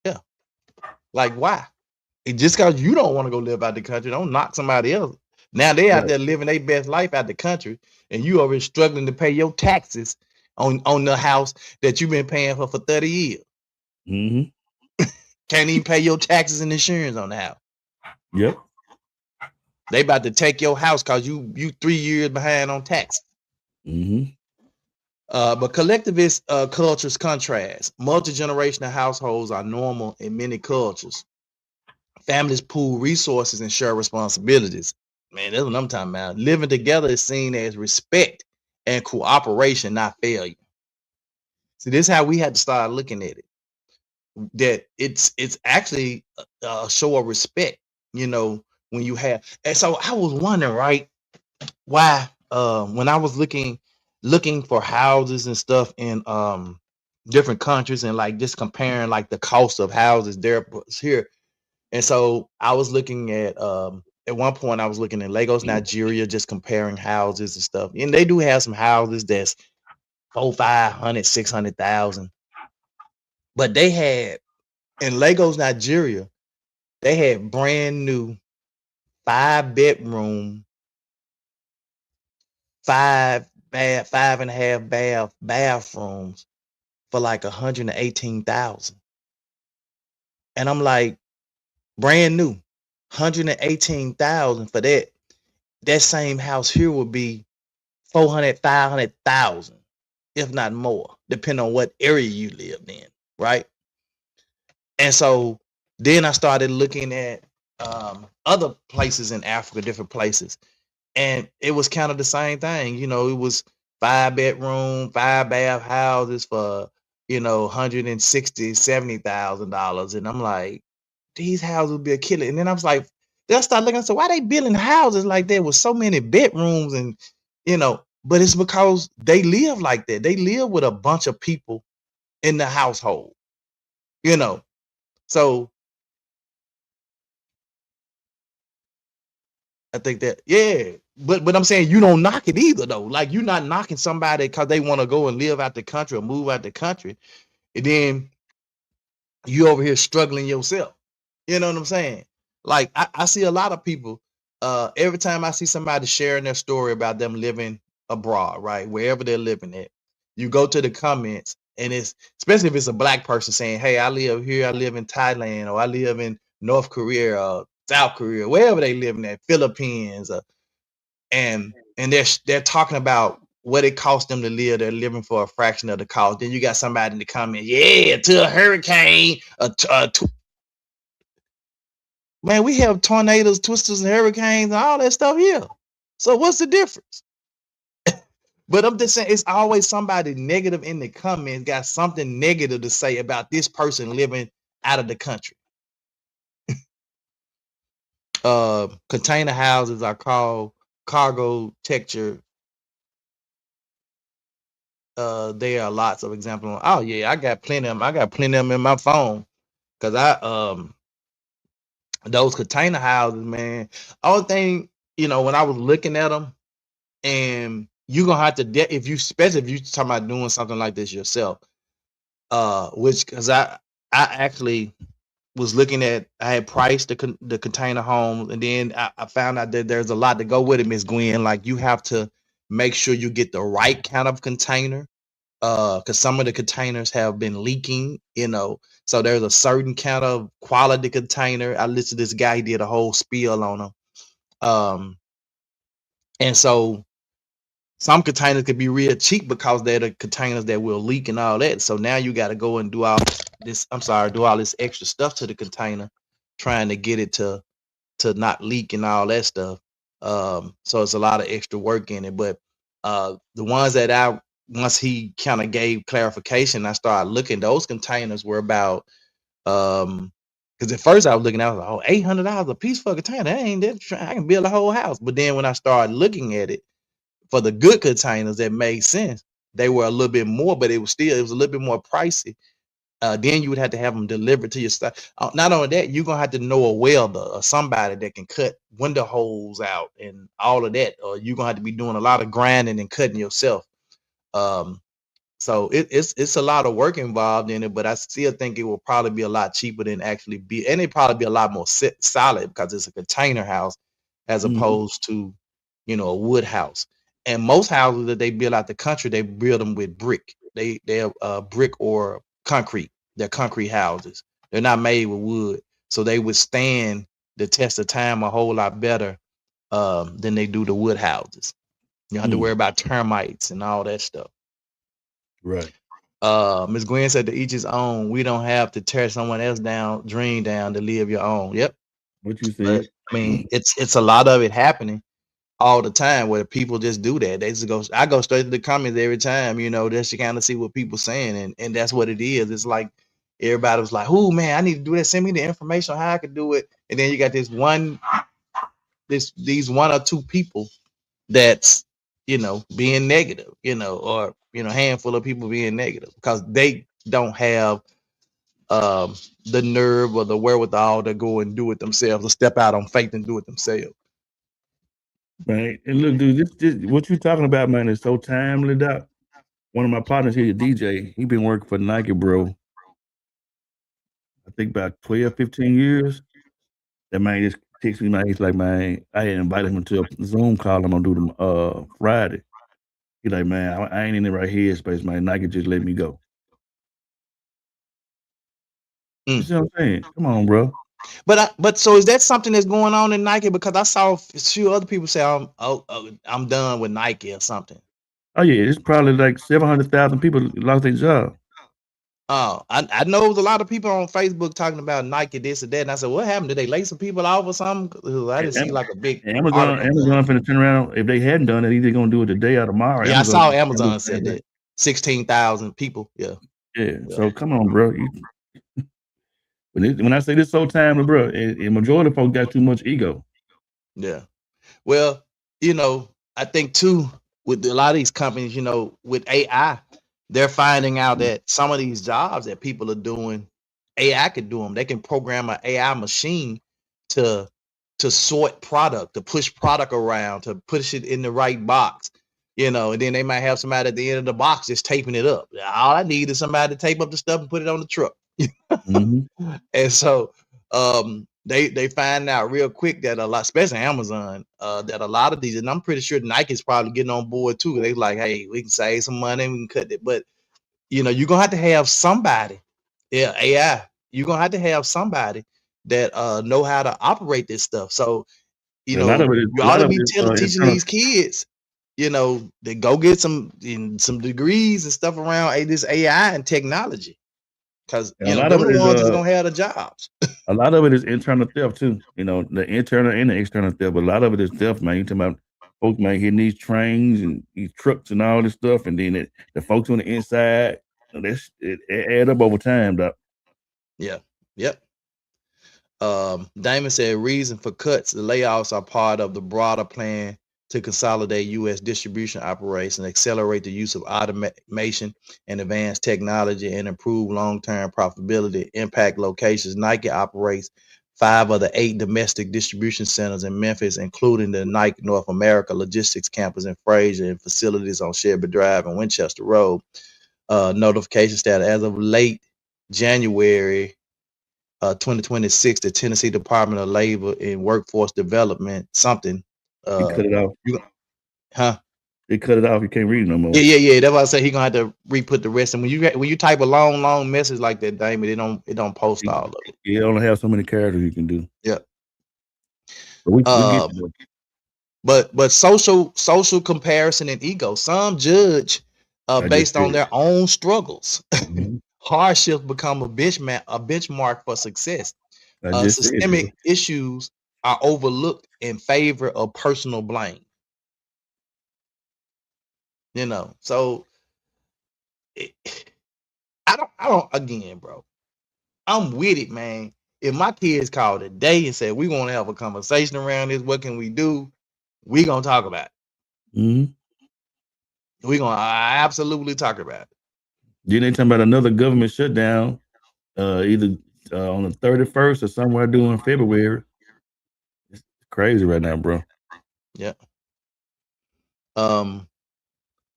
Yeah. Like why? Just because you don't want to go live out the country, don't knock somebody else. Now they out Right. there living their best life out the country, and you already struggling to pay your taxes on the house that you've been paying for 30 years. Mm-hmm. Can't even pay your taxes and insurance on the house. Yep. They about to take your house because you 3 years behind on tax. Mm-hmm. But collectivist cultures contrast. Multi-generational households are normal in many cultures. Families pool resources and share responsibilities. Man, that's what I'm talking about. Living together is seen as respect and cooperation, not failure. See, this is how we had to start looking at it. That it's actually a show of respect, when you have. And so I was wondering, right, why when I was looking for houses and stuff different countries and like just comparing like the cost of houses there here. And so I was looking at one point I was looking at Lagos, Nigeria, just comparing houses and stuff. And they do have some houses that's 500, 600,000. But they had in Lagos, Nigeria, they had brand new 5-bedroom, 5.5 bath bathrooms for like 118,000. And I'm like, brand new, 118,000 for that. That same house here would be 400, 500,000, if not more, depending on what area you lived in, right? And so then I started looking at other places in Africa, different places, and it was kind of the same thing. You know, it was 5-bedroom, 5-bath houses for 160, $70,000, and I'm like, these houses would be a killer. And then I was like, they'll start looking. So why they building houses like that with so many bedrooms and but it's because they live like that. They live with a bunch of people in the household, you know. So I think that, yeah. But I'm saying you don't knock it either though. Like you're not knocking somebody because they want to go and live out the country or move out the country. And then you over here struggling yourself. You know what I'm saying? Like I see a lot of people, every time I see somebody sharing their story about them living abroad, right? Wherever they're living at, you go to the comments and it's, especially if it's a black person saying, hey, I live here, I live in Thailand, or I live in North Korea or South Korea, wherever they live in, Philippines, and they're talking about what it costs them to live. They're living for a fraction of the cost. Then you got somebody in the comment, yeah, to a hurricane, man, we have tornadoes, twisters, and hurricanes, and all that stuff here. So what's the difference? But I'm just saying, it's always somebody negative in the comments got something negative to say about this person living out of the country. Container houses are called cargo texture. There are lots of examples. Oh yeah, I got plenty of them. I got plenty of them in my phone because those container houses, man. Only thing, when I was looking at them, and you're gonna have to if you, especially if you talking about doing something like this yourself, which because I actually was looking at, I had priced the container homes, and then I found out that there's a lot to go with it, Miss Gwen. Like you have to make sure you get the right kind of container, because some of the containers have been leaking, so there's a certain kind of quality container. I listened to this guy, he did a whole spiel on them, and so some containers could be real cheap because they're the containers that will leak and all that. So now you got to go and do all this extra stuff to the container, trying to get it to not leak and all that stuff. So it's a lot of extra work in it. But the ones that once he kind of gave clarification, I started looking, those containers were about, because at first I was looking, I was like, oh, $800 a piece for a container. That ain't that, I can build a whole house. But then when I started looking at it, for the good containers that made sense, they were a little bit more, but it was a little bit more pricey. Then you would have to have them delivered to your stuff. Not only that, you're gonna have to know a welder or somebody that can cut window holes out and all of that, or you're gonna have to be doing a lot of grinding and cutting yourself. So it's a lot of work involved in it, but I still think it will probably be a lot cheaper than actually be, and it probably be a lot more solid because it's a container house as opposed to, a wood house. And most houses that they build out the country, they build them with brick. They're brick or concrete. They're concrete houses. They're not made with wood, so they withstand the test of time a whole lot better than they do the wood houses. You don't have to worry about termites and all that stuff. Right. Ms. Gwen said, to each his own. We don't have to tear someone else down, dream down to live your own. Yep. What you said. But, I mean, it's a lot of it happening all the time where people just do that. They just I go straight to the comments every time, just to kind of see what people saying, and that's what it is. It's like everybody was like, oh man, I need to do that. Send me the information on how I could do it. And then you got these one or two people that's being negative, or handful of people being negative because they don't have the nerve or the wherewithal to go and do it themselves, or step out on faith and do it themselves. Right. And look, dude, this what you talking about, man, is so timely, Doc. One of my partners here, DJ, he been working for Nike, bro. I think about 12, 15 years. That man just texts me, man. He's like, man, I had invited him to a Zoom call. I'm gonna do them Friday. He's like, man, I ain't in the right headspace, man. Nike just let me go. You see what I'm saying? Come on, bro. But so is that something that's going on in Nike? Because I saw a few other people say I'm done with Nike or something. Oh yeah, it's probably like 700,000 people lost their job. Oh, I know a lot of people on Facebook talking about Nike this or that, and I said, what happened? Did they lay some people off or something? I didn't see like a big Amazon finna turn around. If they hadn't done it, either gonna do it today or tomorrow. Yeah, I saw Amazon said that 16,000 people. Yeah. So come on, bro. When I say this so timely, bro, and majority of folks got too much ego. Yeah. Well, I think too with a lot of these companies, with AI, they're finding out that some of these jobs that people are doing, AI could do them. They can program an AI machine to sort product, to push product around, to push it in the right box, and then they might have somebody at the end of the box just taping it up. All I need is somebody to tape up the stuff and put it on the truck. And so they find out real quick that a lot, especially Amazon, that a lot of these, and I'm pretty sure Nike's probably getting on board too. They like, hey, we can save some money, we can cut it, but you're gonna have to have somebody, AI. You're gonna have to have somebody that know how to operate this stuff. So you ought to be teaching these kids, they go get some degrees and stuff around this AI and technology. Because them the ones that's gonna have the jobs. A lot of it is internal theft too. The internal and the external theft. But a lot of it is theft, man. You talking about folks, man, hitting these trains and these trucks and all this stuff, and then the folks on the inside. It add up over time, Doc. Yeah. Yep. Damon said reason for cuts. The layoffs are part of the broader plan to consolidate U.S. distribution operations, accelerate the use of automation and advanced technology, and improve long-term profitability. Impact locations. Nike operates 5 of the 8 domestic distribution centers in Memphis, including the Nike North America Logistics Campus in Fraser and facilities on Shelby Drive and Winchester Road. Notification status as of late January 2026, the Tennessee Department of Labor and Workforce Development, something. He cut it off. They cut it off. You can't read it no more. Yeah. That's why I say he gonna have to re-put the rest. And when you type a long message like that, Damon, it don't post all of it. You only have so many characters you can do. Yeah. But we get to but social comparison and ego. Some judge based on their own struggles. Hardships become a benchmark for success. Systemic issues are overlooked in favor of personal blame. So I don't again, bro. I'm with it, man. If my kids called today and said we want to have a conversation around this, what can we do? We gonna talk about it. We gonna absolutely talk about it. Then they talking about another government shutdown, either on the 31st or somewhere during February. It's crazy right now, bro. Yeah.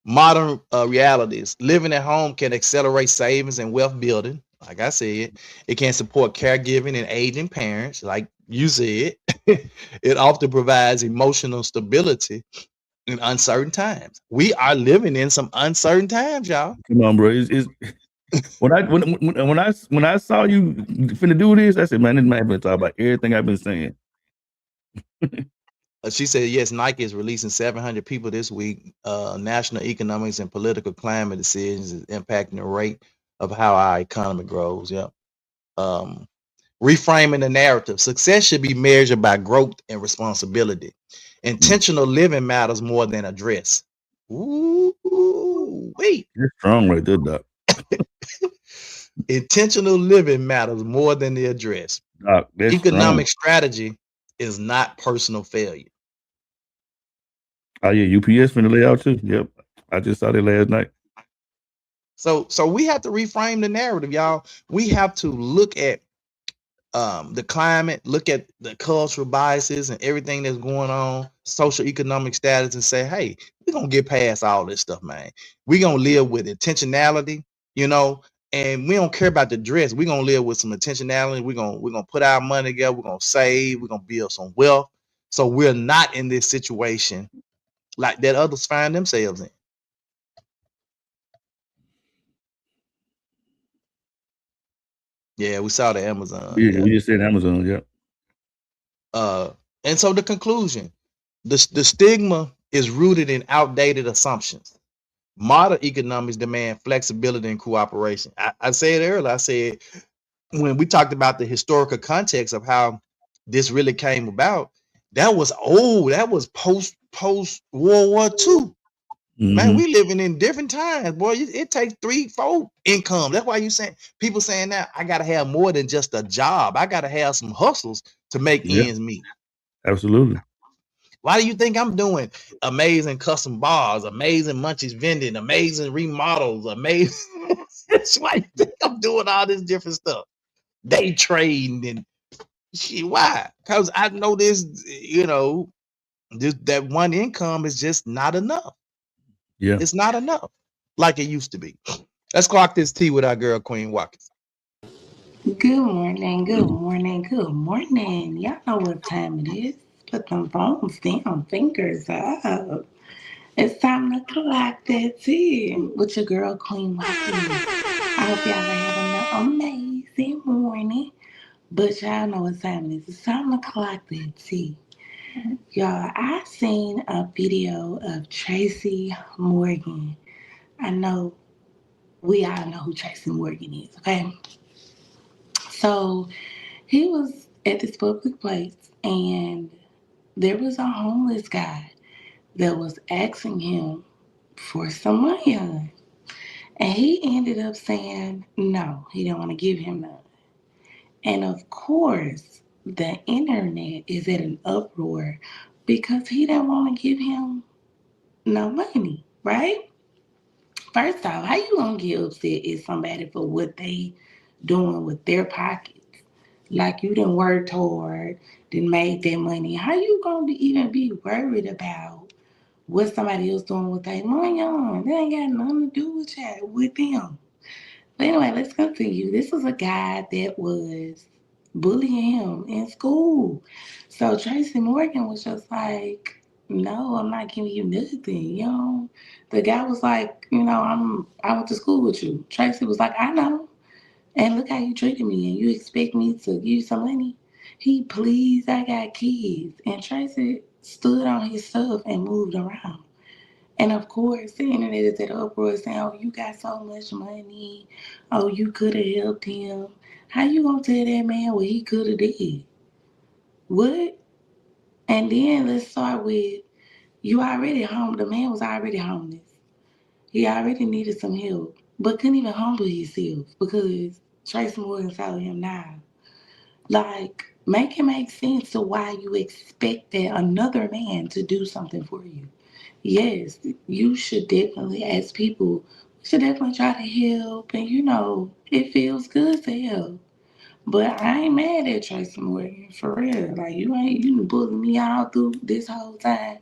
Modern realities. Living at home can accelerate savings and wealth building. Like I said, it can support caregiving and aging parents. Like you said, it often provides emotional stability in uncertain times. We are living in some uncertain times, y'all. Come on, bro. When I saw you finna do this, I said, man, this man been talking about everything I've been saying. She said, yes, Nike is releasing 700 people this week. National economics and political climate decisions is impacting the rate of how our economy grows. Yep. Reframing the narrative. Success should be measured by growth and responsibility. Intentional living matters more than address. Ooh, wait. You're strong right there, Doc. Intentional living matters more than the address. Doc, economic strategy is not personal failure. Oh yeah, UPS finna lay out too. Yep, I just saw that last night. So we have to reframe the narrative, y'all. We have to look at the climate, look at the cultural biases and everything that's going on, social economic status, and say, hey, we're gonna get past all this stuff, man. We're gonna live with intentionality, you know, and we don't care about the dress. We're gonna live with some intentionality. We're gonna put our money together, we're gonna save, we're gonna build some wealth. So we're not in this situation like that others find themselves in. Yeah, we saw the Amazon. Yeah, Yeah. we just said Amazon. Yep. Uh, and so the conclusion, the stigma is rooted in outdated assumptions. Modern economics demand flexibility and cooperation. I said earlier, I said when we talked about the historical context of how this really came about, that was old. That was post World War II. Man, Mm-hmm. we living in different times, boy. It takes 3, 4 income. That's why you saying people saying now I gotta have more than just a job. I gotta have some hustles to make Yep. ends meet. Absolutely. Why do you think I'm doing amazing custom bars, amazing munchies vending, amazing remodels, amazing? That's why you think I'm doing all this different stuff. Day trading and shit. Why? Because I know this, that one income is just not enough. Yeah. It's not enough like it used to be. Let's clock this tea with our girl Queen Watkins. Good morning, good morning, good morning. Y'all know what time it is. Put them phones down, fingers up. It's time to clock that tea with your girl Queen Watkins. I hope y'all are having an amazing morning. But y'all know what time it is. It's time to clock that tea. Y'all, I seen a video of Tracy Morgan. I know we all know who Tracy Morgan is, okay? So he was at this public place and there was a homeless guy that was asking him for some money. And he ended up saying no, he didn't want to give him none. And of course, the internet is at an uproar because he didn't want to give him no money, right? First off, how you gonna get upset at somebody for what they doing with their pockets? Like you done worked hard, done made that money. How you gonna even be worried about what somebody else doing with their money on? That ain't got nothing to do with them. But anyway, let's continue. This was a guy that was bullying him in school. So Tracy Morgan was just like, no, I'm not giving you nothing. The guy was like, I went to school with you. Tracy was like, I know. And look how you treated me, and you expect me to give you some money. He please, I got kids. And Tracy stood on his stuff and moved around. And of course, the internet is at uproar saying, oh, you got so much money. Oh, you could have helped him. How you gonna tell that man what he could have did? What? And then let's start with you already home. The man was already homeless. He already needed some help, but couldn't even humble himself because Tracy Morgan told him now. Like, make it make sense to why you expect that another man to do something for you. Yes, you should definitely, as people, we should definitely try to help, and it feels good to help. But I ain't mad at Tracy Morgan, for real. Like, you done bullied me all through this whole time,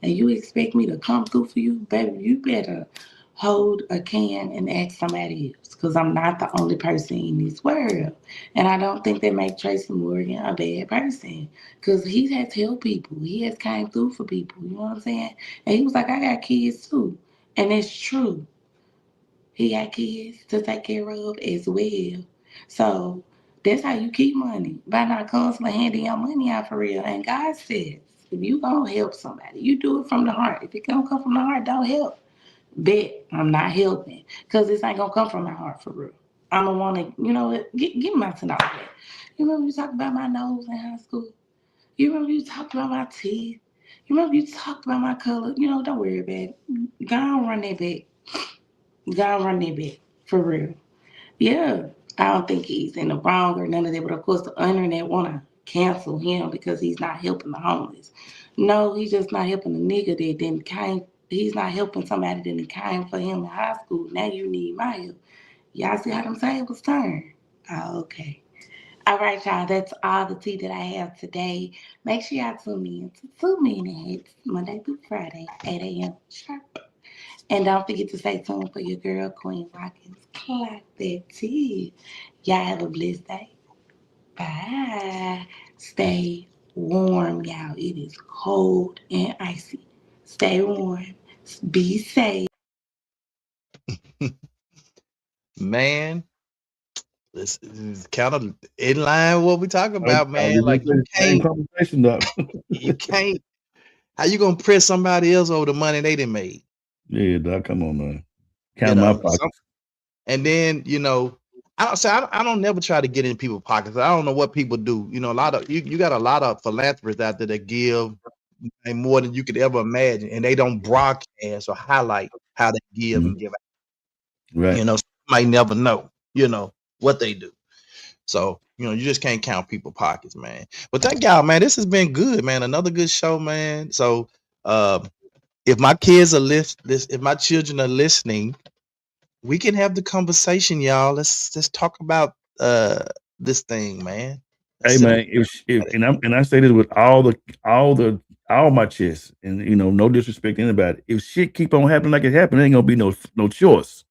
and you expect me to come through for you? Baby, you better hold a can and ask somebody else, because I'm not the only person in this world. And I don't think that make Tracy Morgan a bad person, because he has helped people. He has came through for people, you know what I'm saying? And he was like, I got kids too. And it's true. He got kids to take care of as well. So that's how you keep money, by not constantly handing your money out for real. And God says, if you gonna help somebody, you do it from the heart. If it don't come from the heart, don't help. Bet I'm not helping because this ain't gonna come from my heart for real. I'm gonna want to, what? Give me my $10 back. You remember you talked about my nose in high school? You remember you talked about my teeth? You remember you talked about my color? Don't worry about it. Go on, run that back. Go on, run that back for real. Yeah, I don't think he's in the wrong or none of that. But of course, the internet want to cancel him because he's not helping the homeless. No, he's just not helping the nigga that didn't came he's not helping somebody that came for him in high school. Now you need my help. Y'all see how them tables turn? Oh, okay. All right, y'all. That's all the tea that I have today. Make sure y'all tune in to 2 Minutes Monday through Friday, 8 a.m. sharp. And don't forget to stay tuned for your girl, Queen Watkins. Clock that tea. Y'all have a blessed day. Bye. Stay warm, y'all. It is cold and icy. Stay warm. Be safe. Man, this is kind of in line with what we talking about, I man. was Like just saying the same conversation, Doc. you can't. How you gonna press somebody else over the money they done made? Yeah, Doc, come on, man. You Count my know, pockets. and then I don't never try to get in people's pockets. I don't know what people do. You know, a lot of you got a lot of philanthropists out there that give and more than you could ever imagine, and they don't broadcast or highlight how they give Mhm. and give out. Right. You know, so you might never know. You know what they do. So you just can't count people's pockets, man. But thank y'all, man. This has been good, man. Another good show, man. So if my kids are if my children are listening, we can have the conversation, y'all. Let's talk about this thing, man. Let's Hey, sit man, if and I say this with all my chest, and no disrespect to anybody. If shit keep on happening like it happened, ain't gonna be no choice.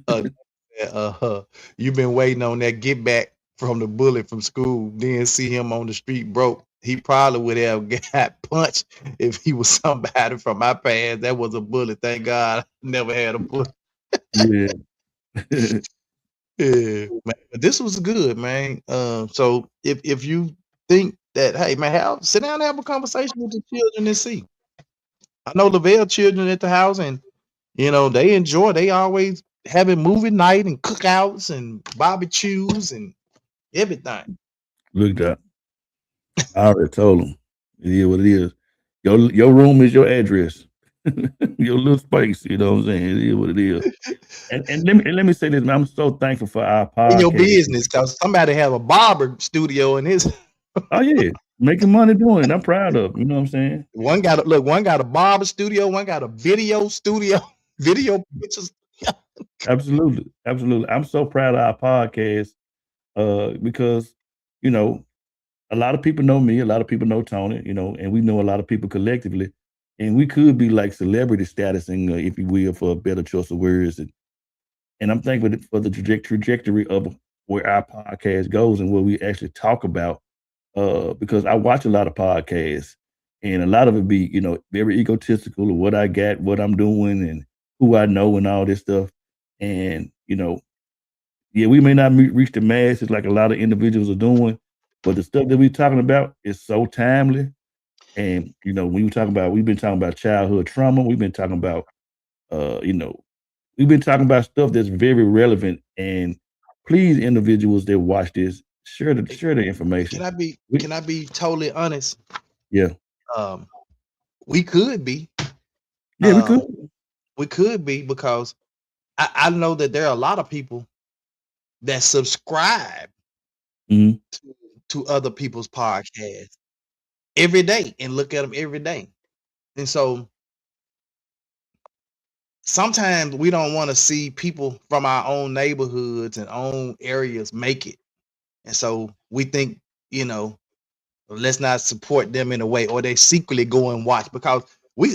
uh, you've been waiting on that get back from the bullet from school, then see him on the street broke. He probably would have got punched if he was somebody from my past. That was a bullet. Thank God I never had a bullet. Yeah. Yeah, man. But this was good, man. So if you think that, hey man, sit down and have a conversation with the children and see. I know Lavelle children at the house, and they enjoy. They always having movie night and cookouts and barbecues and everything. Look, Doc, I already told them. It is what it is. Your room is your address. Your little space. You know what I'm saying? It is what it is. And let me say this, man. I'm so thankful for our In your podcast. business, cause somebody have a barber studio in his. Oh yeah, making money doing it. I'm proud of. You know what I'm saying? One got a barber studio. One got a video studio, video pictures. Absolutely, absolutely. I'm so proud of our podcast because you know a lot of people know me, a lot of people know Tony, and we know a lot of people collectively, and we could be like celebrity statusing, if you will, for a better choice of words. And I'm thankful for the trajectory of where our podcast goes and what we actually talk about. Because I watch a lot of podcasts, and a lot of it be, very egotistical of what I got, what I'm doing, and who I know, and all this stuff. And yeah, we may not reach the masses like a lot of individuals are doing, but the stuff that we're talking about is so timely. And when we've been talking about childhood trauma. We've been talking about, uh, you know, we've been talking about stuff that's very relevant. And please, individuals that watch this, share the Can information. I be We, can I be totally honest? yeah, Um, we could be. yeah, we could. Um, we could be because I know that there are a lot of people that subscribe Mhm. to other people's podcasts every day and look at them every day. And so sometimes we don't want to see people from our own neighborhoods and own areas make it. And so we think, you know, let's not support them in a way, or they secretly go and watch because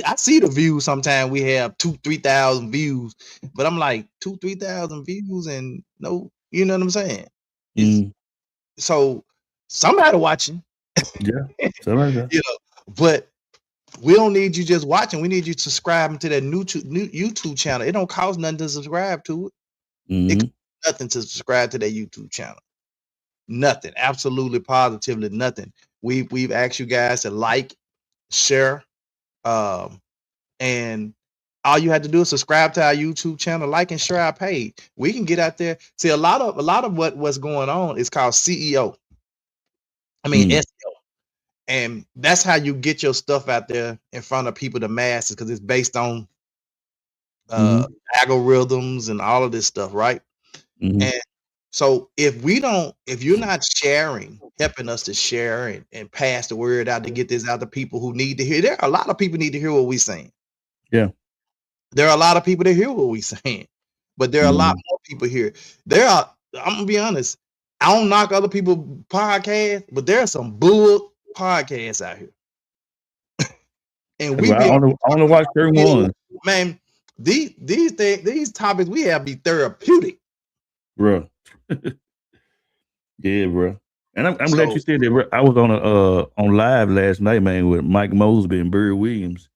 I see the views sometimes we have 2,000-3,000 views, but I'm like 2,000-3,000 views and no, you know what I'm saying? It's Mhm. so somebody watching, Yeah, something like that. you know, but we don't need you just watching. We need you subscribing to that new YouTube channel. It don't cost nothing to subscribe to it. It Mhm. costs nothing to subscribe to that YouTube channel. Nothing. Absolutely positively nothing. We've asked you guys to like, share, um, and all you have to do is subscribe to our YouTube channel, like and share our page. We can get out there. See, a lot of what's going on is called CEO. I mean Mm. SEO. And that's how you get your stuff out there in front of people, the masses, because it's based on Mhm. algorithms and all of this stuff, right? Mhm. And So if you're not sharing, helping us to share and pass the word out to get this out to people who need to hear, there are a lot of people need to hear what we're saying. Yeah. There are a lot of people that hear what we're saying, but there are a lot more people here. I'm gonna be honest, I don't knock other people's podcasts, but there are some bull podcasts out here. And we I be only watch certain ones. Man, these topics we have be therapeutic. Bro. Yeah, bro. And I'm glad you said that, bro. I was on live last night, man, with Mike Mosby and Barry Williams.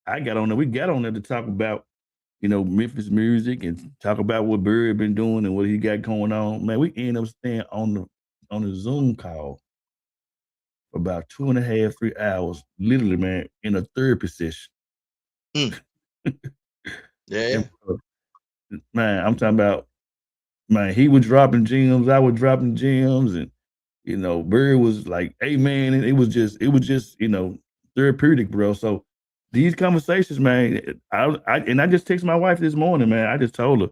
We got on there to talk about, Memphis music and talk about what Barry been doing and what he got going on. Man, we ended up staying on the Zoom call for about 2.5, 3 hours, literally, man, in a therapy session. Yeah. Man, I'm talking about, man, he was dropping gems, I was dropping gems, and Barry was like, "Hey, man," and it was just, therapeutic, bro. So these conversations, man, I just texted my wife this morning, man. I just told her,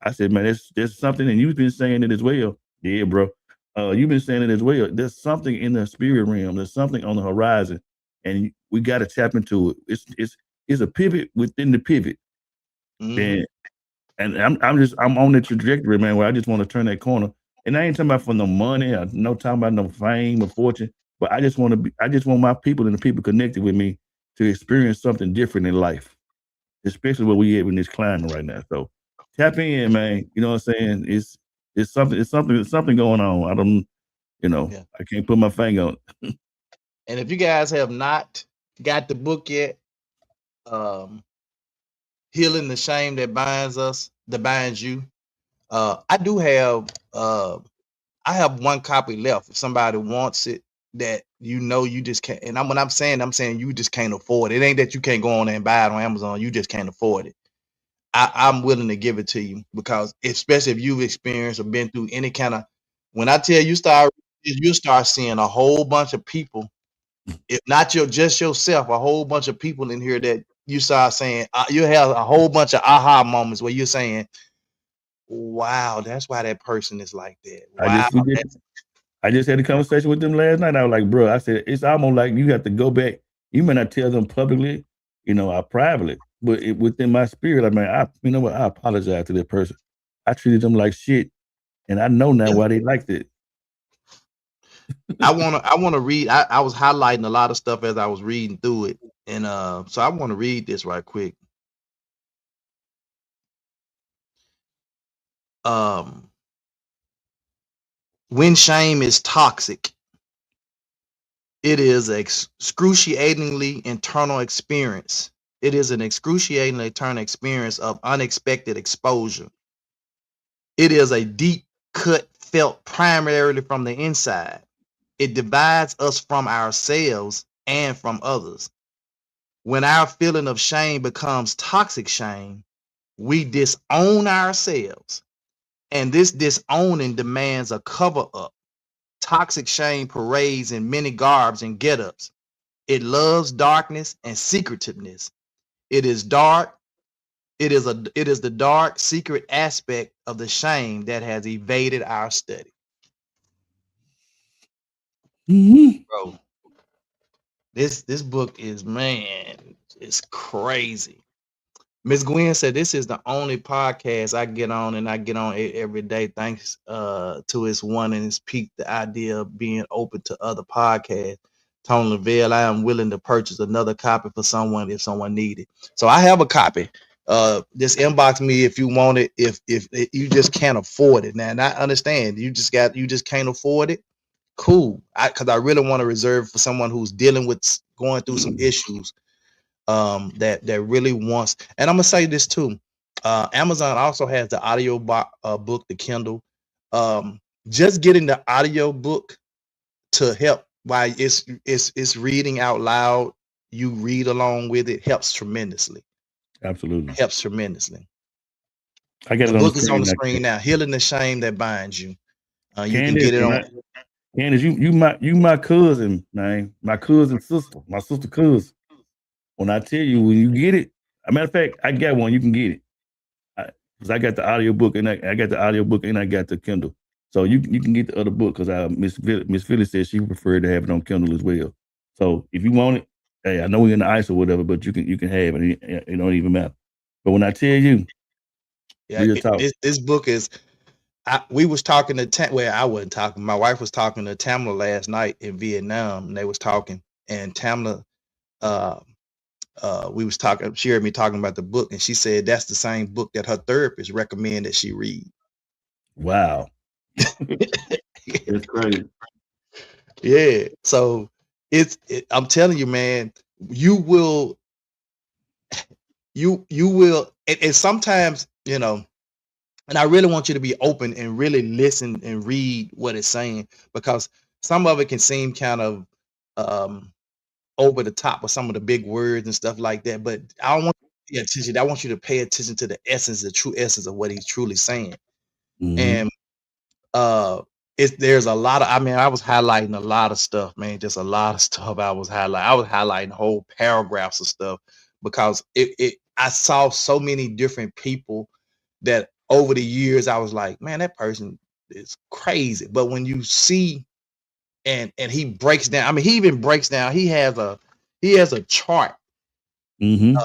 I said, man, there's something, and you've been saying it as well. Yeah, bro. You've been saying it as well. There's something in the spirit realm. There's something on the horizon, and we got to tap into it. It's a pivot within the pivot, and I'm on the trajectory, man, where I just want to turn that corner. And I ain't talking about for no money, or no talking about no fame or fortune, but I just want my people and the people connected with me to experience something different in life, especially where we at in this climate right now. So tap in, man. You know what I'm saying? It's something going on. I don't, I can't put my finger on it. And if you guys have not got the book yet, Healing the Shame That Binds You. I do have I have one copy left. If somebody wants it, that you just can't. And I'm saying you just can't afford it. It ain't that you can't go on there and buy it on Amazon. You just can't afford it. I'm willing to give it to you because, especially if you've experienced or been through any kind of, when I tell you you start seeing a whole bunch of people, if not just yourself, a whole bunch of people in here that you start saying, you have a whole bunch of aha moments where you're saying, wow, that's why that person is like that. Wow. I just had a conversation with them last night. I was like, bro, I said, it's almost like you have to go back. You may not tell them publicly, or privately, but within my spirit, I mean, I apologize to that person. I treated them like shit, and I know now why they liked it. I want to read. I was highlighting a lot of stuff as I was reading through it, and so I want to read this right quick. When shame is toxic, it is an excruciatingly internal experience. It is an excruciatingly internal experience of unexpected exposure. It is a deep cut felt primarily from the inside. It divides us from ourselves and from others. When our feeling of shame becomes toxic shame, we disown ourselves. And this disowning demands a cover up. Toxic shame parades in many garbs and get-ups. It loves darkness and secretiveness. It is dark. It is the dark, secret aspect of the shame that has evaded our study. Bro, this book is, man, it's crazy. Miss Gwen said this is the only podcast I get on, and I get on it every day thanks to its one, and it's piqued the idea of being open to other podcasts. Tony Lavelle, I am willing to purchase another copy for someone if someone needed. So I have a copy. Just inbox me if you want it. If you just can't afford it now, and I understand you just can't afford it. Cool, because I really want to reserve for someone who's going through some issues that really wants. And I'm gonna say this too. Amazon also has the audio book, the Kindle. Just getting the audio book to help while it's reading out loud, you read along with it, helps tremendously. Absolutely. Helps tremendously. I got the it on book the is on the screen screen now. Healing the Shame That Binds You. You Candace, can get it on. Candace, you my cousin, man. My cousin sister. My sister cousin. When I tell you, when you get it, a matter of fact, I got one. You can get it. Because I got the audio book and I got the Kindle. So you can get the other book because Miss Phyllis said she preferred to have it on Kindle as well. So if you want it, hey, I know we're in the ice or whatever, but you can have it. It don't even matter. But when I tell you, Yeah, real talk. this book is. We was talking to well, I wasn't talking. My wife was talking to Tamla last night in Vietnam, and they was talking. And Tamla, we was talking. She heard me talking about the book, and she said that's the same book that her therapist recommended that she read. Wow, that's crazy. Yeah, so I'm telling you, man, you will, you will, and sometimes and I really want you to be open and really listen and read what it's saying, because some of it can seem kind of um, over the top with some of the big words and stuff like that. But I don't want you to pay attention. I want you to pay attention to the essence, the true essence of what he's truly saying. Mm-hmm. And there's a lot of, I mean, I was highlighting a lot of stuff, man. Just a lot of stuff I was highlighting whole paragraphs of stuff, because I saw so many different people that over the years I was like, man, that person is crazy. But when you see and he breaks down, I mean, he even breaks down, he has a chart, Mm-hmm.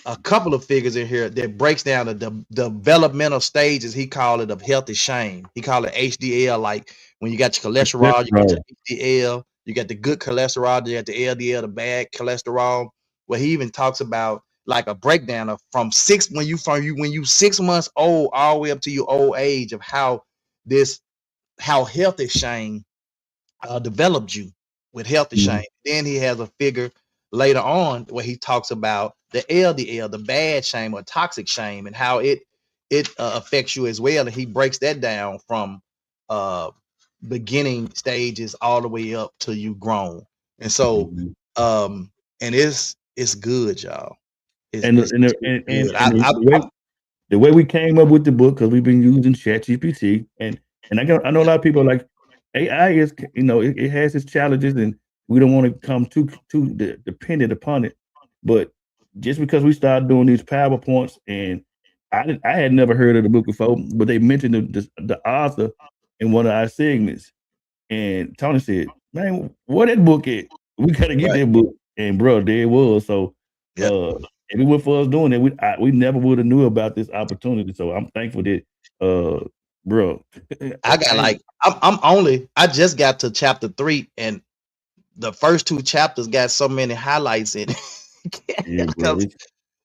a couple of figures in here that breaks down the developmental stages. He called it of healthy shame. He called it HDL, like when you got your cholesterol, you got your HDL, you got the good cholesterol, you got the LDL, the bad cholesterol. Where he even talks about like a breakdown of when you 6 months old all the way up to your old age, of how healthy shame developed you with healthy Mm-hmm. shame. Then he has a figure later on where he talks about the LDL, the bad shame or toxic shame, and how it affects you as well. And he breaks that down from uh, beginning stages all the way up to you grown. And so, Mm-hmm. and it's good, y'all. And It's good. the way we came up with the book, because we've been using ChatGPT, and I know a lot of people are like AI is, it has its challenges, and we don't want to come too dependent upon it. But just because we started doing these PowerPoints, and I had never heard of the book before, but they mentioned the author in one of our segments, and Tony said, "Man, what that book at? We gotta get right. that book." And bro, there it was. So, Yep. if it weren't for us doing it, we never would have knew about this opportunity. So I'm thankful that, bro, I got I just got to chapter 3, and the first 2 chapters got so many highlights in it. yeah, bro,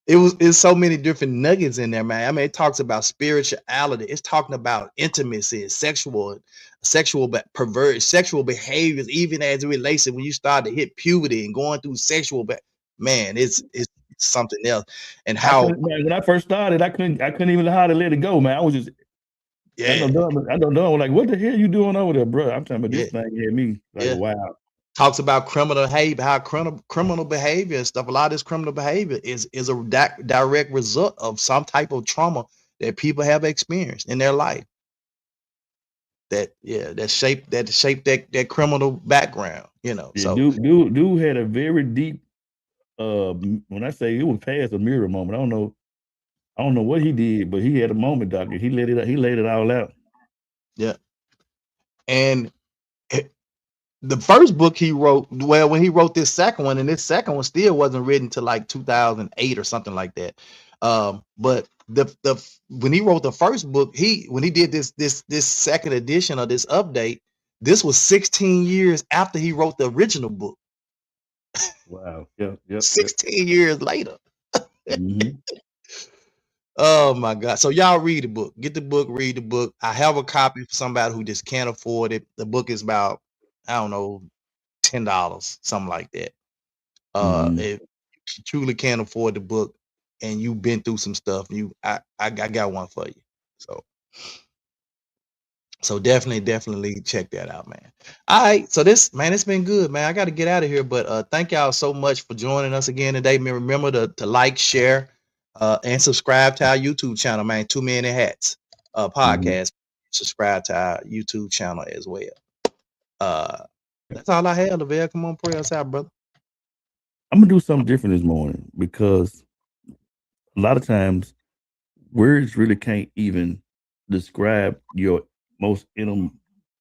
Because it's so many different nuggets in there, man. I mean, it talks about spirituality. It's talking about intimacy, sexual sexual behaviors, even as it relates to when you start to hit puberty and going through man, it's something else. And I how, couldn't, man, when I first started, I couldn't even know how to let it go, man. I was just, yeah, I don't know, like, what the hell you doing over there, bro? I'm talking about yeah, this thing had me like, yeah. wow. Talks about criminal behavior, how criminal behavior and stuff. A lot of this criminal behavior is a direct result of some type of trauma that people have experienced in their life. That shape that criminal background. Yeah, So dude had a very deep, when I say it was past a mirror moment, I don't know what he did, but he had a moment, doctor. He laid it all out. yeah, and the first book he wrote, well, when he wrote this second one, and this second one still wasn't written till like 2008 or something like that. But the when he wrote the first book, when he did this second edition of this update, this was 16 years after he wrote the original book. Wow. Yep. 16 years later. Mhm. Oh my God. So y'all read the book. Get the book, read the book. I have a copy for somebody who just can't afford it. The book is about, I don't know, $10, something like that. Mhm. If you truly can't afford the book and you've been through some stuff, I got one for you. So definitely check that out, man. All right, so it's been good, man. I got to get out of here, but thank y'all so much for joining us again today. Remember to like, share, and subscribe to our YouTube channel, man. 2 Men in Hats Mhm. podcast. Subscribe to our YouTube channel as well. That's all I have, Lavelle. Come on, pray us out, brother. I'm gonna do something different this morning because a lot of times words really can't even describe your most intimate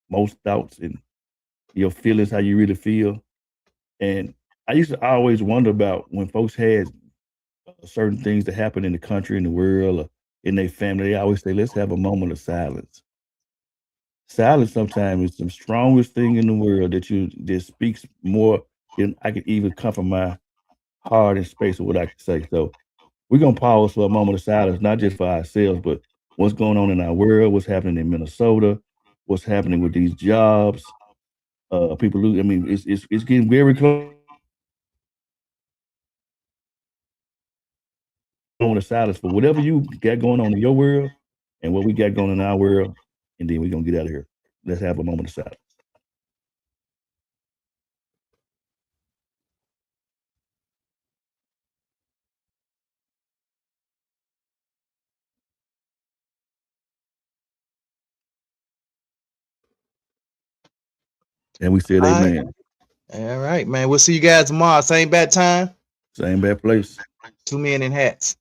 most thoughts and your feelings, how you really feel. And I used to always wonder about when folks had certain things that happen in the country, in the world, or in their family. They always say, let's have a moment of silence. Silence sometimes is the strongest thing in the world that speaks more than I could even come from my heart and space of what I can say. So we're gonna pause for a moment of silence, not just for ourselves, but what's going on in our world, what's happening in Minnesota, what's happening with these jobs. People lose. I mean, it's getting very close on the silence for whatever you got going on in your world and what we got going on in our world, and then we're gonna get out of here. Let's have a moment of silence. And we said All right. amen. All right, man. We'll see you guys tomorrow. Same bad time. Same bad place. 2 Men in Hats.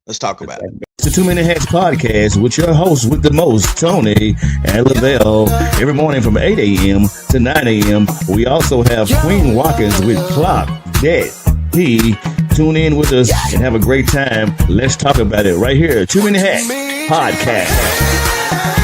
Let's talk about it. The 2 Minute Hats podcast with your host with the most, Tony and Lavelle, every morning from 8 a.m. to 9 a.m. We also have Queen Watkins with Clock That He. Tune in with us and have a great time. Let's talk about it right here. 2 Minute Hats podcast.